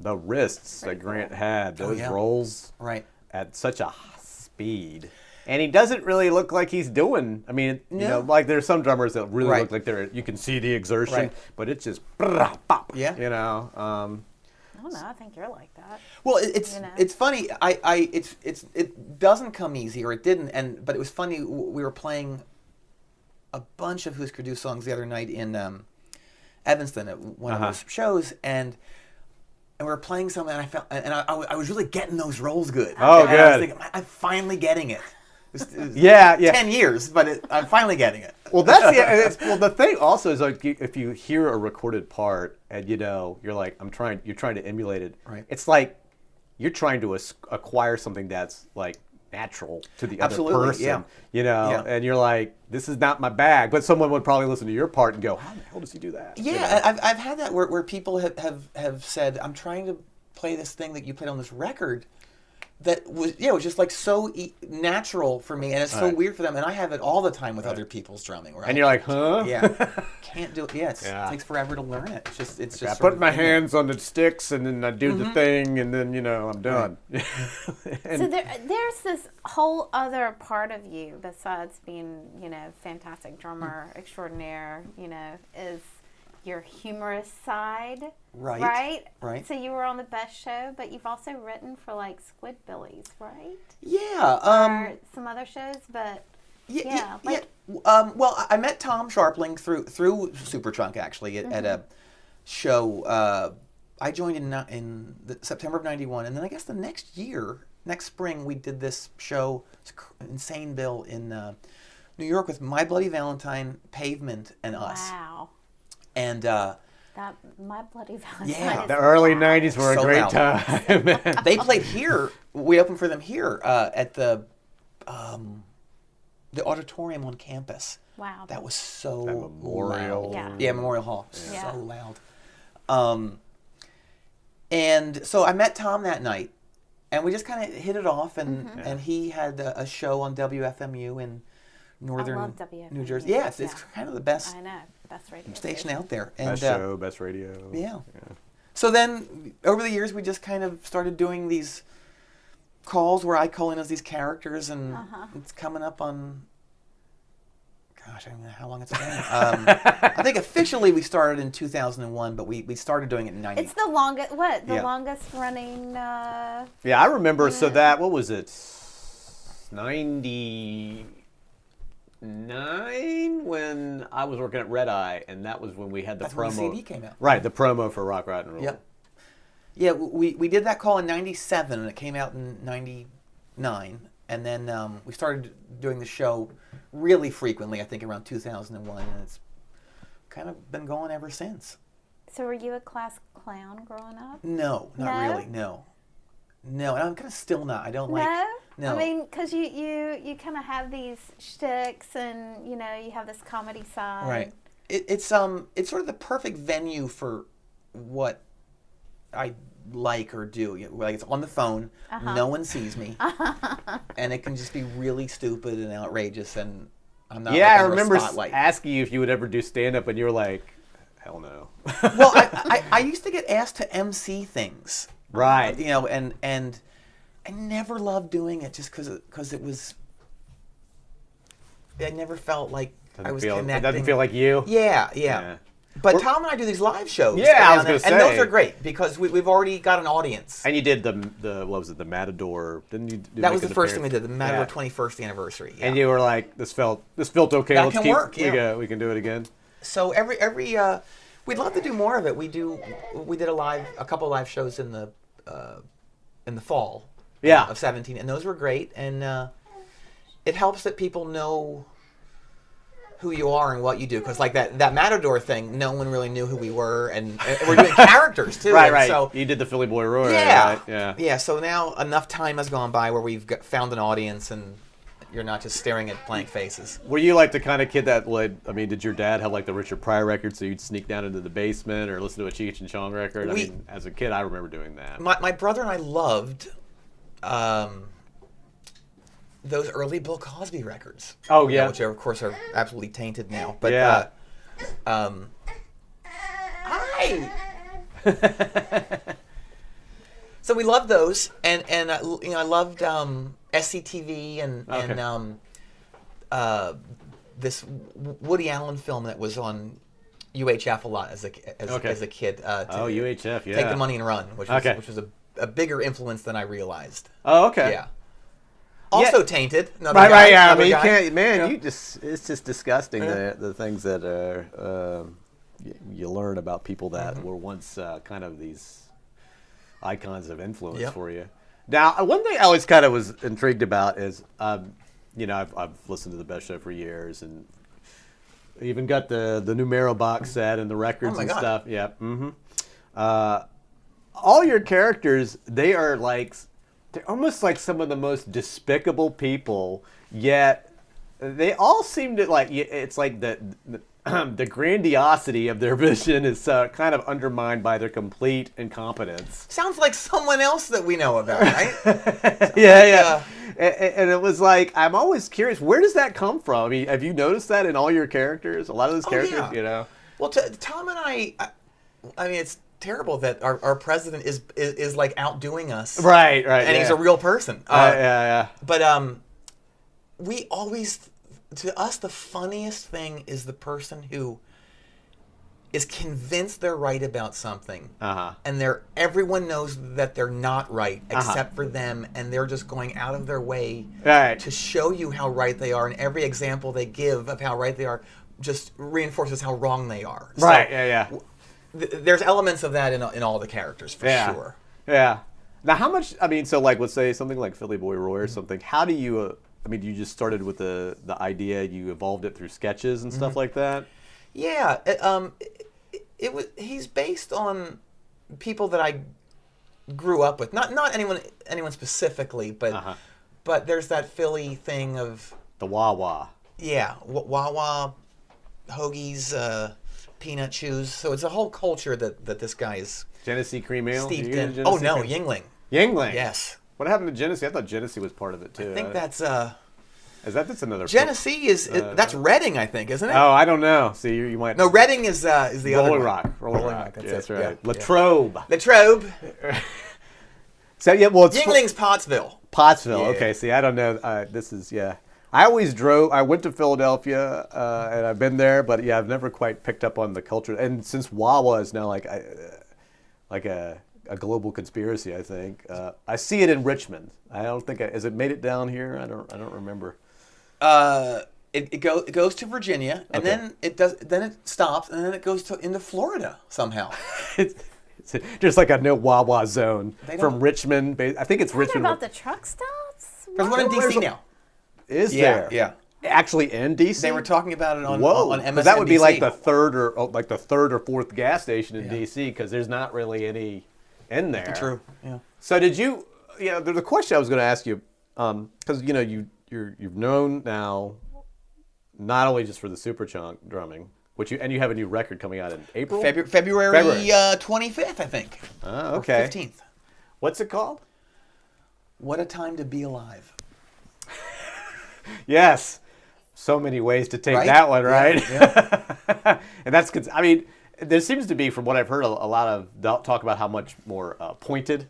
the wrists that Grant had, those rolls at such a speed. And he doesn't really look like he's doing. I mean, you know, like there's some drummers that really look like you can see the exertion, but it's just pop. Yeah. You know. I don't know. I think you're like that. Well, it's funny. It doesn't come easy, or it didn't. But it was funny. We were playing a bunch of Husker Du songs the other night in Evanston at one of those shows, and we were playing something, and I felt, and I was really getting those rolls good. Oh, and good. I was thinking, I'm finally getting it. It's 10 years, but I'm finally getting it. Well, that's the thing. Also, is like if you hear a recorded part and you know you're like you're trying to emulate it. Right. It's like you're trying to acquire something that's like natural to the other person. Yeah. You know, and you're like, this is not my bag. But someone would probably listen to your part and go, how the hell does he do that? Yeah, you know? I've had that where people have said, I'm trying to play this thing that you played on this record. That was it was just like so natural for me, and it's so weird for them. And I have it all the time with other people's drumming. And you're like, huh? Yeah, can't do it. Yeah, it takes forever to learn it. It's just. I put my hands on the sticks, and then I do the thing, and then I'm done. Right. So there's this whole other part of you besides being fantastic drummer extraordinaire. Is your humorous side, right? So you were on the Best Show, but you've also written for like Squidbillies, right? Yeah. Or some other shows, but well, I met Tom Sharpling through Supertrunk actually at a show. I joined in September of '91, and then I guess the next spring, we did this show, Insane Bill in New York with My Bloody Valentine, Pavement, and us. Wow. And that My Bloody Valentine. The early '90s were a great time. They played here. We opened for them here at the auditorium on campus. Wow. That was so Memorial. loud. Yeah, Memorial Hall. So loud. And so I met Tom that night, and we just kind of hit it off. And he had a show on WFMU in northern New Jersey. Yeah, it's kind of the best. I know. Best radio station out there. And, best show, best radio. Yeah. So then, over the years, we just kind of started doing these calls where I call in as these characters, and it's coming up on, gosh, I don't know how long it's been. I think officially we started in 2001, but we started doing it in 90. It's the longest, longest running... Yeah, I remember, so that, what was it, 99 when I was working at Red Eye, and that was when we had the promo. When the CD came out. Right, the promo for Rock, Rock, and Roll. Yep. Yeah, we did that call in 97, and it came out in 99. And then we started doing the show really frequently, I think around 2001, and it's kind of been going ever since. So were you a class clown growing up? No, not really, no. No, and I'm kind of still not. I don't like... No. I mean, because you kind of have these shticks, and you have this comedy side. Right. It's sort of the perfect venue for what I like or do. Like it's on the phone, no one sees me, and it can just be really stupid and outrageous, and I'm not. Yeah, I remember asking you if you would ever do stand up, and you were like, "Hell no." Well, I used to get asked to MC things, right? And I never loved doing it just because it was. I never felt like I was connecting. It doesn't feel like you. Yeah. But Tom and I do these live shows. Yeah, I was going to say. And those are great because we've already got an audience. And you did the what was it, the Matador? Didn't you? That was the first thing we did, the Matador 21st anniversary. Yeah. And you were like, this felt okay. That can work. We can do it again. So every we'd love to do more of it. We did a couple of live shows in the fall. Of 17, and those were great. And it helps that people know who you are and what you do, because like that Matador thing, no one really knew who we were, and we're doing characters too. Right. So you did the Philly Boy Roy. Yeah, right? Yeah. So now enough time has gone by where we've found an audience, and you're not just staring at blank faces. Were you like the kind of kid that did your dad have like the Richard Pryor record, so you'd sneak down into the basement or listen to a Cheech and Chong record? As a kid, I remember doing that. My brother and I loved those early Bill Cosby records. Oh, yeah. Which of course are absolutely tainted now. But Yeah. hi. So we loved those, and I loved SCTV and this Woody Allen film that was on UHF a lot as a kid. UHF, yeah. Take the Money and Run, which was a bigger influence than I realized. Oh, okay. Yeah. Also tainted. Right. Yeah. I mean, you can't. Man, it's just disgusting the things that you learn about people that were once kind of these icons of influence for you. Now, one thing I always kind of was intrigued about is, I've listened to the Best Show for years, and even got the Numero box set and the records and stuff. Yeah. Mm-hmm. All your characters, they're almost like some of the most despicable people, yet they all seem to it's like the grandiosity of their vision is kind of undermined by their complete incompetence. Sounds like someone else that we know about, right? Yeah. And it was like, I'm always curious, where does that come from? I mean, have you noticed that in all your characters? A lot of those characters, Well, Tom and I mean, it's terrible that our president is like outdoing us. Right. And he's a real person. Yeah. But we always, to us, the funniest thing is the person who is convinced they're right about something, and everyone knows that they're not right except for them, and they're just going out of their way to show you how right they are, and every example they give of how right they are just reinforces how wrong they are. Right. So, there's elements of that in all the characters for sure. Yeah. Now, how much? I mean, so let's say something like Philly Boy Roy or something. How do you? You just started with the idea. You evolved it through sketches and stuff like that. Yeah. It was. He's based on people that I grew up with. Not anyone specifically, but there's that Philly thing of the Wawa. Yeah, Wawa, hoagies. Peanut chews. So it's a whole culture that this guy is Genesee cream ale. Steeped in. Yingling. Yingling. Yes. What happened to Genesee? I thought Genesee was part of it too. I think that's that's another. Genesee that's Reading, I think, isn't it? Oh, I don't know. See, you might. No, Reading is the other one. Rolling Rock. That's right. Yeah. Latrobe. So well, Yingling's Pottsville. Pottsville. Yeah. Okay. See, I don't know. This is I always drove. I went to Philadelphia, and I've been there, but I've never quite picked up on the culture. And since Wawa is now like a global conspiracy, I think I see it in Richmond. I don't think has it made it down here. I don't remember. It goes to Virginia, and then it stops, and then it goes into Florida somehow. There's like a no Wawa zone from Richmond. I think it's Richmond. What about the truck stops? There's one in DC now. Is there? Yeah. Actually in DC? They were talking about it on MSNBC. Because that would be like the third or fourth gas station in DC, because there's not really any in there. True. Yeah. So did you? There's a question I was going to ask you, because you've known now, not only just for the Superchunk drumming, and you have a new record coming out in April. February 25th, I think. Oh, okay. Or 15th. What's it called? What a Time to Be Alive. Yes. So many ways to take that one, right? Yeah. And that's, there seems to be, from what I've heard, a lot of talk about how much more pointed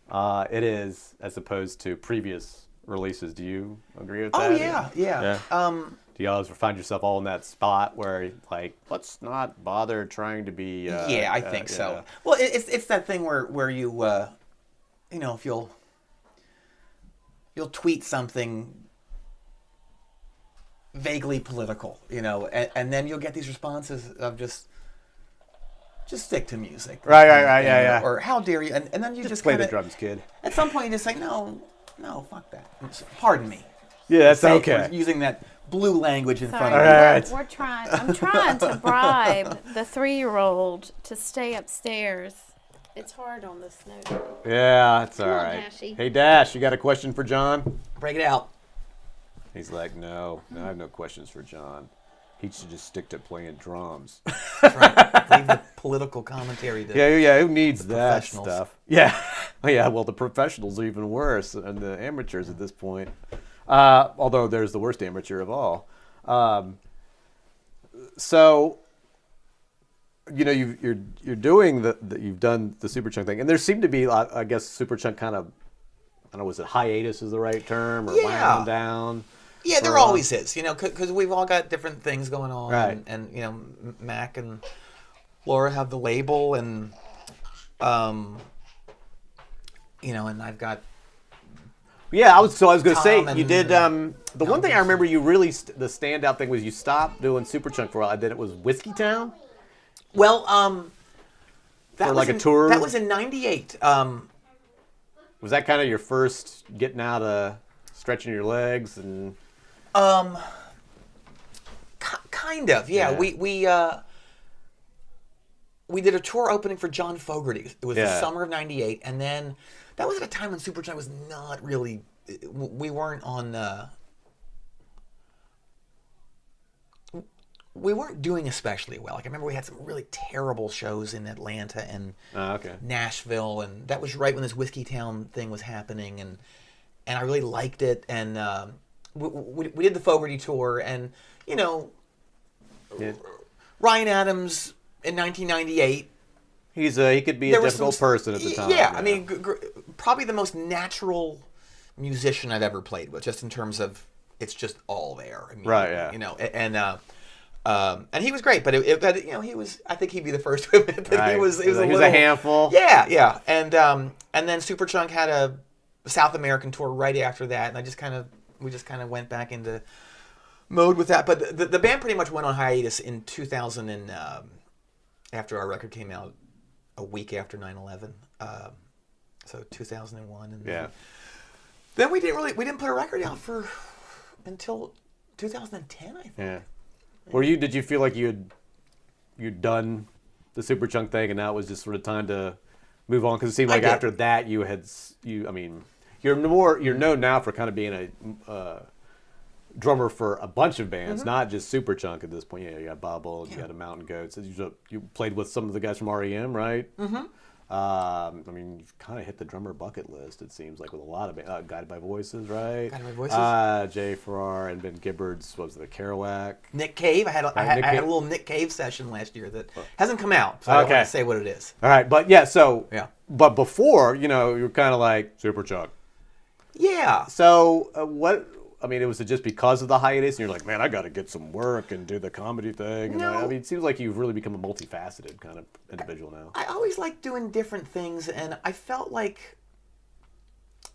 it is as opposed to previous releases. Do you agree with that? Oh, yeah. Do you always find yourself all in that spot where, let's not bother trying to be... I think so. Well, it's that thing where you, if you'll tweet something vaguely political, and then you'll get these responses of just stick to music. Right, yeah. Or how dare you? And then you just play kinda, the drums, kid. At some point, you just say, no, fuck that. Pardon me. Yeah, that's okay. Using that blue language in front of you. Right. We're trying. I'm trying to bribe the 3-year-old to stay upstairs. It's hard on this note. Yeah, it's all Come on, right. Dashy. Hey, Dash, you got a question for John? Break it out. He's like, no, I have no questions for John. He should just stick to playing drums. That's right. Leave the political commentary to Yeah, who needs that professionals. stuff? Yeah. Well, the professionals are even worse, and the amateurs at this point. Although there's the worst amateur of all. So, you're doing you've done the Superchunk thing, and there seemed to be, I guess, Superchunk kind of, I don't know, was it hiatus is the right term, or wound down? Yeah, there always is, because we've all got different things going on, Right. and Mac and Laura have the label, and and I've got. Yeah, I was going to say, Tom you did, the one thing I Tom. remember you really, the standout thing was you stopped doing Superchunk for a while, and then it was Whiskey Town? Well, that For was like a in, tour? That was in '98. Was that kind of your first getting out of stretching your legs? And Kind of, yeah. Yeah. We did a tour opening for John Fogerty. It was the Yeah. summer of '98, and then that was at a time when Superchunk was not really. We weren't on. We weren't doing especially well. Like I remember, we had some really terrible shows in Atlanta and okay. Nashville, and that was right when this Whiskey Town thing was happening, and I really liked it, and we did the Fogerty tour, and Yeah. Ryan Adams in 1998. He could be a There was difficult some- person at the time. Yeah, I mean, probably the most natural musician I've ever played with, just in terms of it's just all there. I mean, Right, yeah. And he was great, but he was. I think he'd be the first to admit that Right. he was. He was a little, handful. Yeah, and then Superchunk had a South American tour right after that, and we just kind of went back into mode with that. But the band pretty much went on hiatus in 2000 and after our record came out a week after 9/11. So 2001, and Yeah. then we didn't put a record out until 2010, I think. Yeah. Did you feel like you'd done the Superchunk thing and now it was just sort of time to move on? Because it seemed like did. after that you're known now for kind of being a drummer for a bunch of bands, not just Superchunk at this point. You got Bobble, you got a Mountain Goats. You played with some of the guys from REM, right? Mm-hmm. You've kind of hit the drummer bucket list, it seems like, with a lot of bands. Guided by Voices, right? Guided by Voices. Jay Farrar and Ben Gibbard's, what was it, the Kerouac? Nick Cave. I had a little Nick Cave session last year that hasn't come out, so I don't want to say what it is. All right, but yeah, so Yeah. But before, you were kind of like Superchunk. Yeah. So it was just because of the hiatus, and you're like, man, I got to get some work and do the comedy thing. And No. it seems like you've really become a multifaceted kind of individual now. I always like doing different things, and I felt like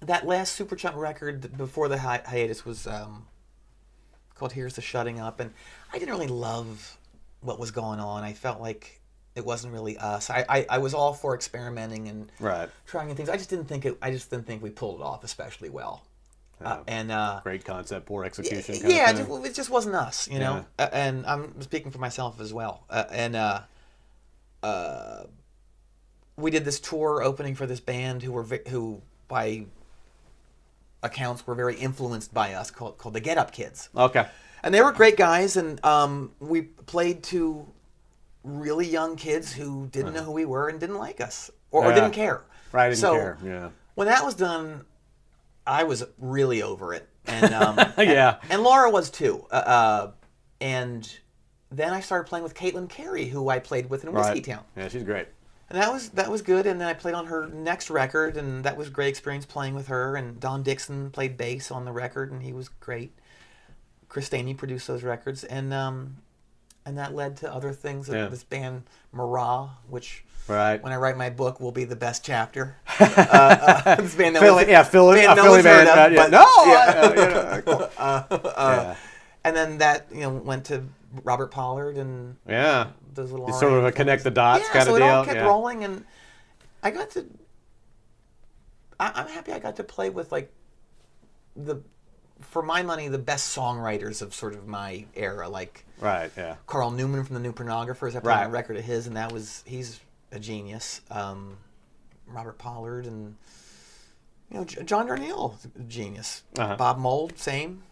that last Superchunk record before the hiatus was called "Here's the Shutting Up," and I didn't really love what was going on. I felt like it wasn't really us. I was all for experimenting and Right. trying new things. I just didn't think we pulled it off especially well. Great concept, poor execution. It just wasn't us, Yeah. And I'm speaking for myself as well. We did this tour opening for this band who by accounts were very influenced by us, called the Get Up Kids. Okay. And they were great guys, and we played to really young kids who didn't know who we were and didn't like us or Yeah. didn't care. Right, didn't care. Yeah. When that was done, I was really over it, and Yeah. and Laura was too. And then I started playing with Caitlin Carey, who I played with in Whiskey Town, Yeah, she's great. and that was good. And then I played on her next record, and that was a great experience playing with her. And Don Dixon played bass on the record, and he was great. Chris Staney produced those records, and that led to other things. Yeah. This band Marah, which. Right. When I write my book, will be the best chapter. This band that Philly, was, Philly, band no Philly one's heard band. of, but- Yeah. And then that went to Robert Pollard and Yeah. those little. It's sort of a connect the dots kind so of it deal. all kept rolling, and I got to. I'm happy I got to play with for my money, the best songwriters of sort of my era, like Right. Yeah. Carl Newman from the New Pornographers. I played on a record of his, and he's a genius. Robert Pollard and John Darnielle, a genius. Uh-huh. Bob Mould, same.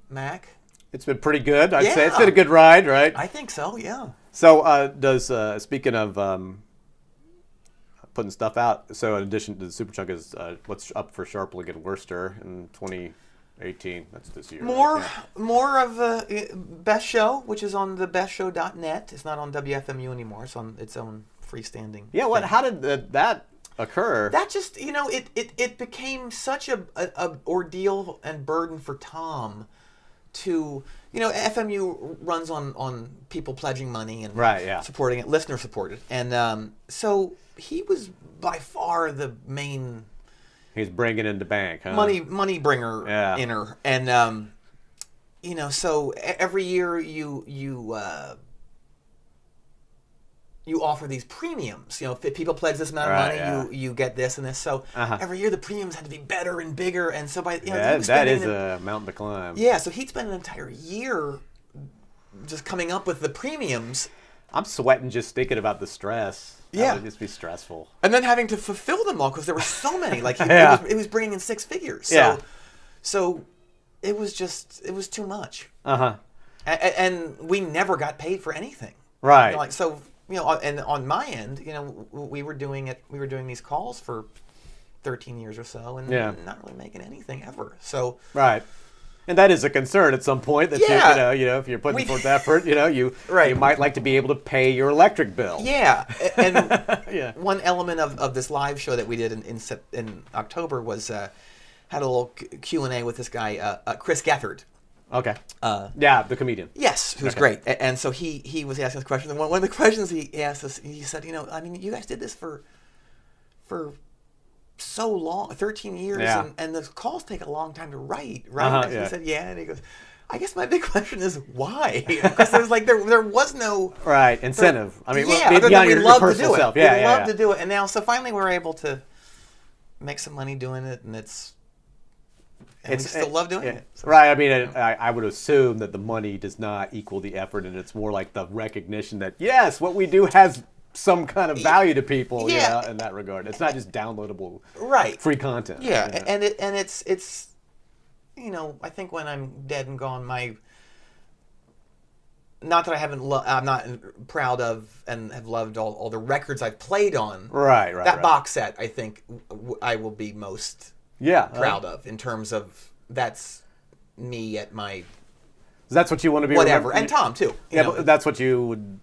Mac. It's been pretty good. I'd say it's Yeah. been a good ride, right? I think so. Yeah. So, speaking of putting stuff out, so in addition to the Superchunk is what's up for Sharpling and Wurster in 18. That's this year. More right? more of the Best Show, which is on the bestshow.net. It's not on WFMU anymore. It's on its own freestanding. Yeah. What? thing. How did that occur? That just, it became such a ordeal and burden for Tom to, FMU runs on people pledging money and Right, yeah. supporting it, listener supported. And so he was by far the main He's bringing in the bank, huh? money bringer Yeah. inner. And, so every year you offer these premiums. If people pledge this amount of Right, money, yeah. you get this and this. So every year the premiums had to be better and bigger. And so he was that is spending a mountain to climb. Yeah, so he'd spend an entire year just coming up with the premiums. I'm sweating just thinking about the stress. Yeah. That would just be stressful. And then having to fulfill them all because there were so many. Like Yeah. it was bringing in six figures. Yeah. So it was too much. Uh-huh. And we never got paid for anything. Right. And on my end, we were doing these calls for 13 years or so, and Yeah. not really making anything ever. So Right. And that is a concern at some point that Yeah. if you're putting forth effort, you Right. you might like to be able to pay your electric bill. yeah, and Yeah. one element of this live show that we did in October was had a little Q&A with this guy Chris Gethard. Okay. Yeah, the comedian. Yes, who's great. And so he was asking us questions. And one of the questions he asked us, he said, you guys did this for so long, 13 years, Yeah. and the calls take a long time to write, right? And yeah. he said, yeah. And he goes, I guess my big question is why? Because there's there was no Right. Incentive. other beyond than we your love to personal do it. self. Yeah, we yeah, love yeah. to do it. And now, so finally we're able to make some money doing it, and we still love doing it. So. Right. I would assume that the money does not equal the effort, and it's more like the recognition that, yes, what we do has some kind of value to people, Yeah. in that regard. It's not just downloadable Right. free content. Yeah, you know? and it's I think when I'm dead and gone, not that I'm not proud of and have loved all the records I've played on. Right. That box set, I think, I will be most proud of in terms of that's me at my That's what you want to be whatever, remembered- and Tom too. But that's what you would.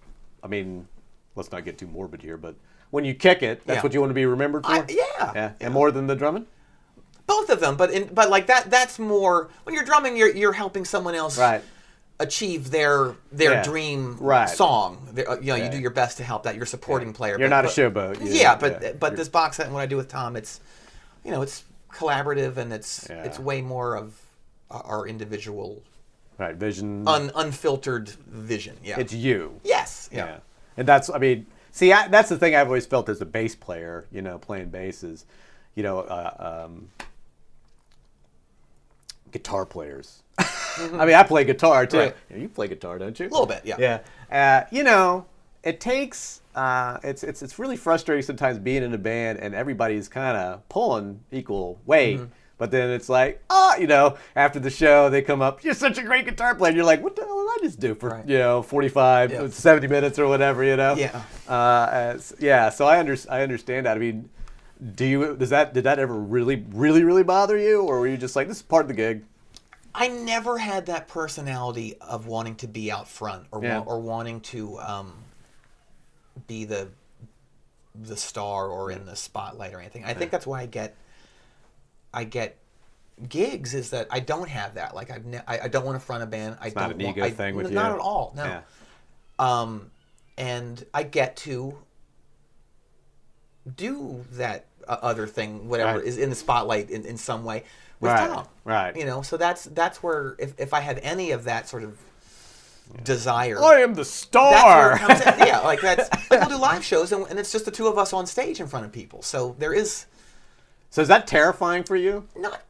Let's not get too morbid here, but when you kick it, that's Yeah. what you want to be remembered for. Yeah. And more than the drumming. Both of them, but like that's more when you're drumming, you're helping someone else Right. achieve their Yeah. dream Right. song. You do your best to help that. You're a supporting player. You're not a showboat. But this box set and what I do with Tom, it's it's collaborative and it's way more of our individual Right. Vision. unfiltered vision. Yeah. It's you. Yes. Yeah. And that's, that's the thing I've always felt as a bass player, playing bass is, guitar players. I play guitar too. Right. You play guitar, don't you? A little bit, yeah. Yeah. It takes, it's really frustrating sometimes being in a band and everybody's kind of pulling equal weight. Mm-hmm. But then it's like, after the show, they come up, you're such a great guitar player. And you're like, what the hell did I just do for, 45, 70 minutes or whatever, Yeah. So I understand that. Did that ever really, really, really bother you? Or were you just like, this is part of the gig? I never had that personality of wanting to be out front or wanting to be the star or in the spotlight or anything. I think that's why I get gigs is that I don't have that. Like I don't want to front a band. It's not an ego thing with you. Not at all. No. Yeah. And I get to do that other thing, whatever is in the spotlight in some way with Tom. Right. So that's where if I have any of that sort of desire, I am the that's star. where it comes in. Yeah, like we'll do live shows and it's just the two of us on stage in front of people. So there is. So is that terrifying for you? Not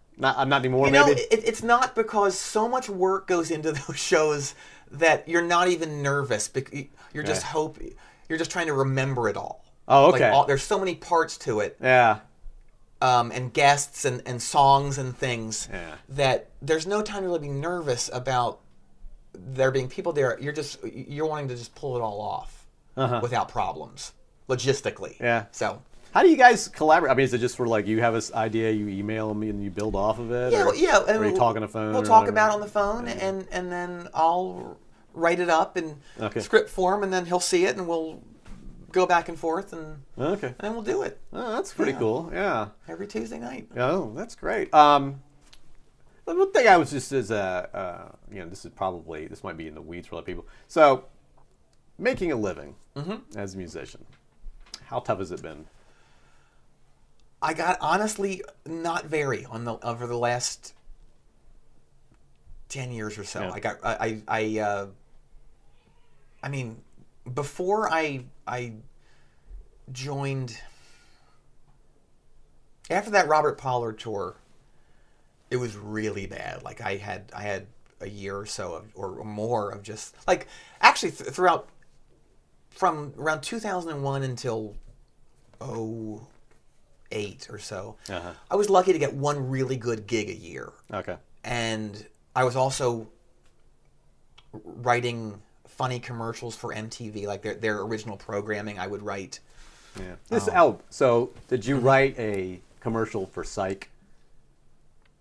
anymore, maybe? maybe? It's not, because so much work goes into those shows that you're not even nervous. You're just you're just trying to remember it all. Oh, okay. There's so many parts to it. Yeah. And guests and songs and things that there's no time to really be nervous about there being people there. You're wanting to just pull it all off without problems, logistically. Yeah. So. How do you guys collaborate? I mean, is it just for like you have this idea, you email them, and you build off of it? Yeah, yeah. Or are you talking on the phone? We'll talk about it on the phone, and then I'll write it up in script form, and then he'll see it, and we'll go back and forth, and then we'll do it. Oh, that's pretty cool. Yeah. Every Tuesday night. Oh, that's great. One thing I was just this might be in the weeds for a lot of people. So, making a living as a musician, how tough has it been? I got honestly not very over the last 10 years or so. Yeah. I mean, before I joined, after that Robert Pollard tour, it was really bad. Like I had a year or so or more of just like actually throughout from around 2001 until 2008 or so. I was lucky to get one really good gig a year. Okay. And I was also writing funny commercials for MTV, like their original programming. I would write. Yeah. This album. So, did you write a commercial for Psych?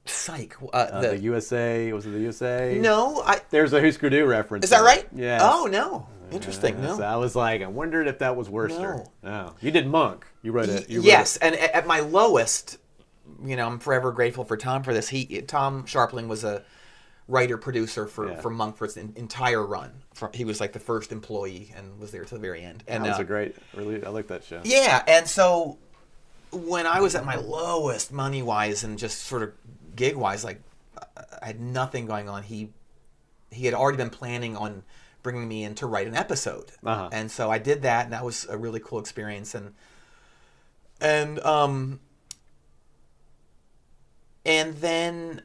Psych. The USA. Was it the USA? No, There's a Husker Du reference. Is that right? Yeah. Oh no. Interesting. No. So I was like, I wondered if that was Wurster. No. You did Monk. You wrote it. Yes, and at my lowest, I'm forever grateful for Tom for this. Tom Sharpling was a writer-producer for Monk for its entire run. He was like the first employee and was there till the very end. And that was a great, really, I like that show. Yeah, and so when I was at my lowest money-wise and just sort of gig-wise, like I had nothing going on, he had already been planning on bringing me in to write an episode. And so I did that, and that was a really cool experience. And then...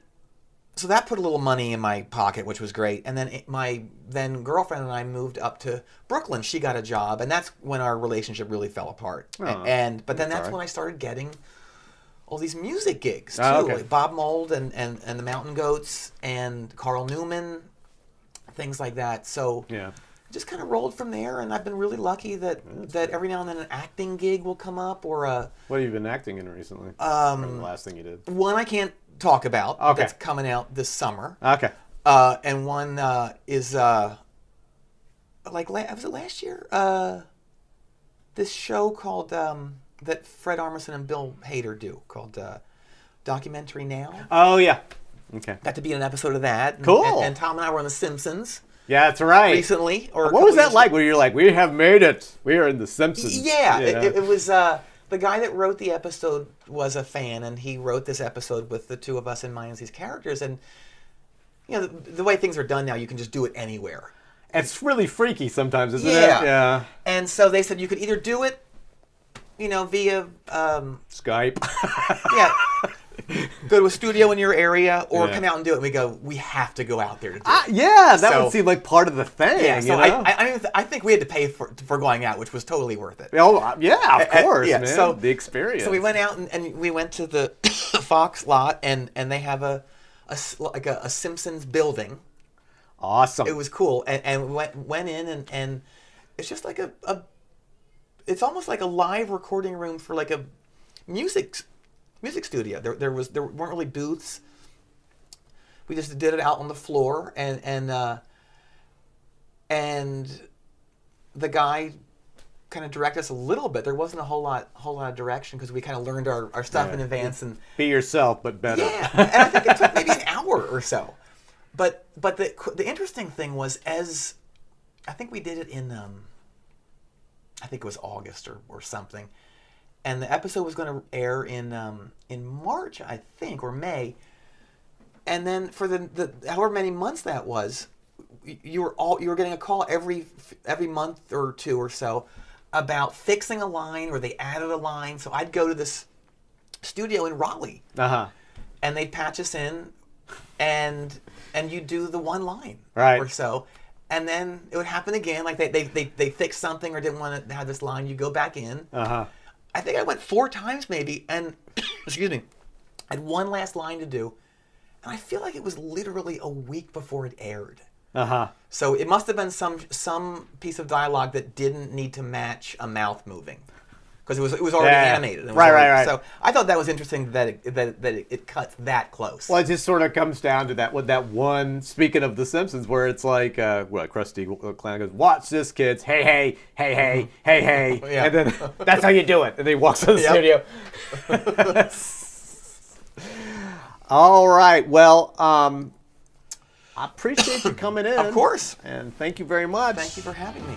So that put a little money in my pocket, which was great. And then my then girlfriend and I moved up to Brooklyn. She got a job, and that's when our relationship really fell apart. But then that's when I started getting all these music gigs too, like Bob Mould and the Mountain Goats and Carl Newman, things like that. So just kind of rolled from there, and I've been really lucky that every now and then an acting gig will come up or a. What have you been acting in recently? Or the last thing you did? One I can't talk about that's coming out this summer. Okay. And one is was it last year? This show called that Fred Armisen and Bill Hader do called Documentary Now. Oh yeah. Okay. Got to be in an episode of that. Cool. And Tom and I were on The Simpsons. Yeah, that's right. Recently, or what was that like? Where you're like, we have made it. We are in The Simpsons. Yeah, it was. The guy that wrote the episode was a fan, and he wrote this episode with the two of us in mind as these characters. And the way things are done now, you can just do it anywhere. It's really freaky sometimes, isn't it? Yeah. And so they said you could either do it, via Skype. Yeah. Go to a studio in your area or come out and do it. And we go, we have to go out there to do it. Yeah, that would seem like part of the thing. Yeah, so I think we had to pay for going out, which was totally worth it. Oh, yeah, of course, man. So, the experience. So we went out and we went to the Fox lot, and they have a Simpsons building. Awesome. It was cool. And we went in, and it's just like it's almost like a live recording room for like a music studio. There weren't really booths. We just did it out on the floor, and the guy kind of directed us a little bit. There wasn't a whole lot of direction because we kind of learned our stuff in advance and be yourself, but better. Yeah, and I think it took maybe an hour or so. But the interesting thing was, as I think we did it in I think it was August or something. And the episode was going to air in March, I think, or May. And then for the however many months that was, you were getting a call every month or two or so about fixing a line, or they added a line. So I'd go to this studio in Raleigh, and they'd patch us in, and you do the one line or so. And then it would happen again, like they fixed something or didn't want to have this line. You go back in. I think I went 4 times maybe, and excuse me, I had one last line to do, and I feel like it was literally a week before it aired. So it must have been some piece of dialogue that didn't need to match a mouth moving, because it was already animated. And it was Right. So I thought that was interesting that it cuts that close. Well, it just sort of comes down to that one. Speaking of The Simpsons, where it's like, Krusty Clown goes, "Watch this, kids! Hey, hey, Yeah. and then that's how you do it." And then he walks out of the studio. All right. Well, I appreciate you coming in. Of course. And thank you very much. Thank you for having me.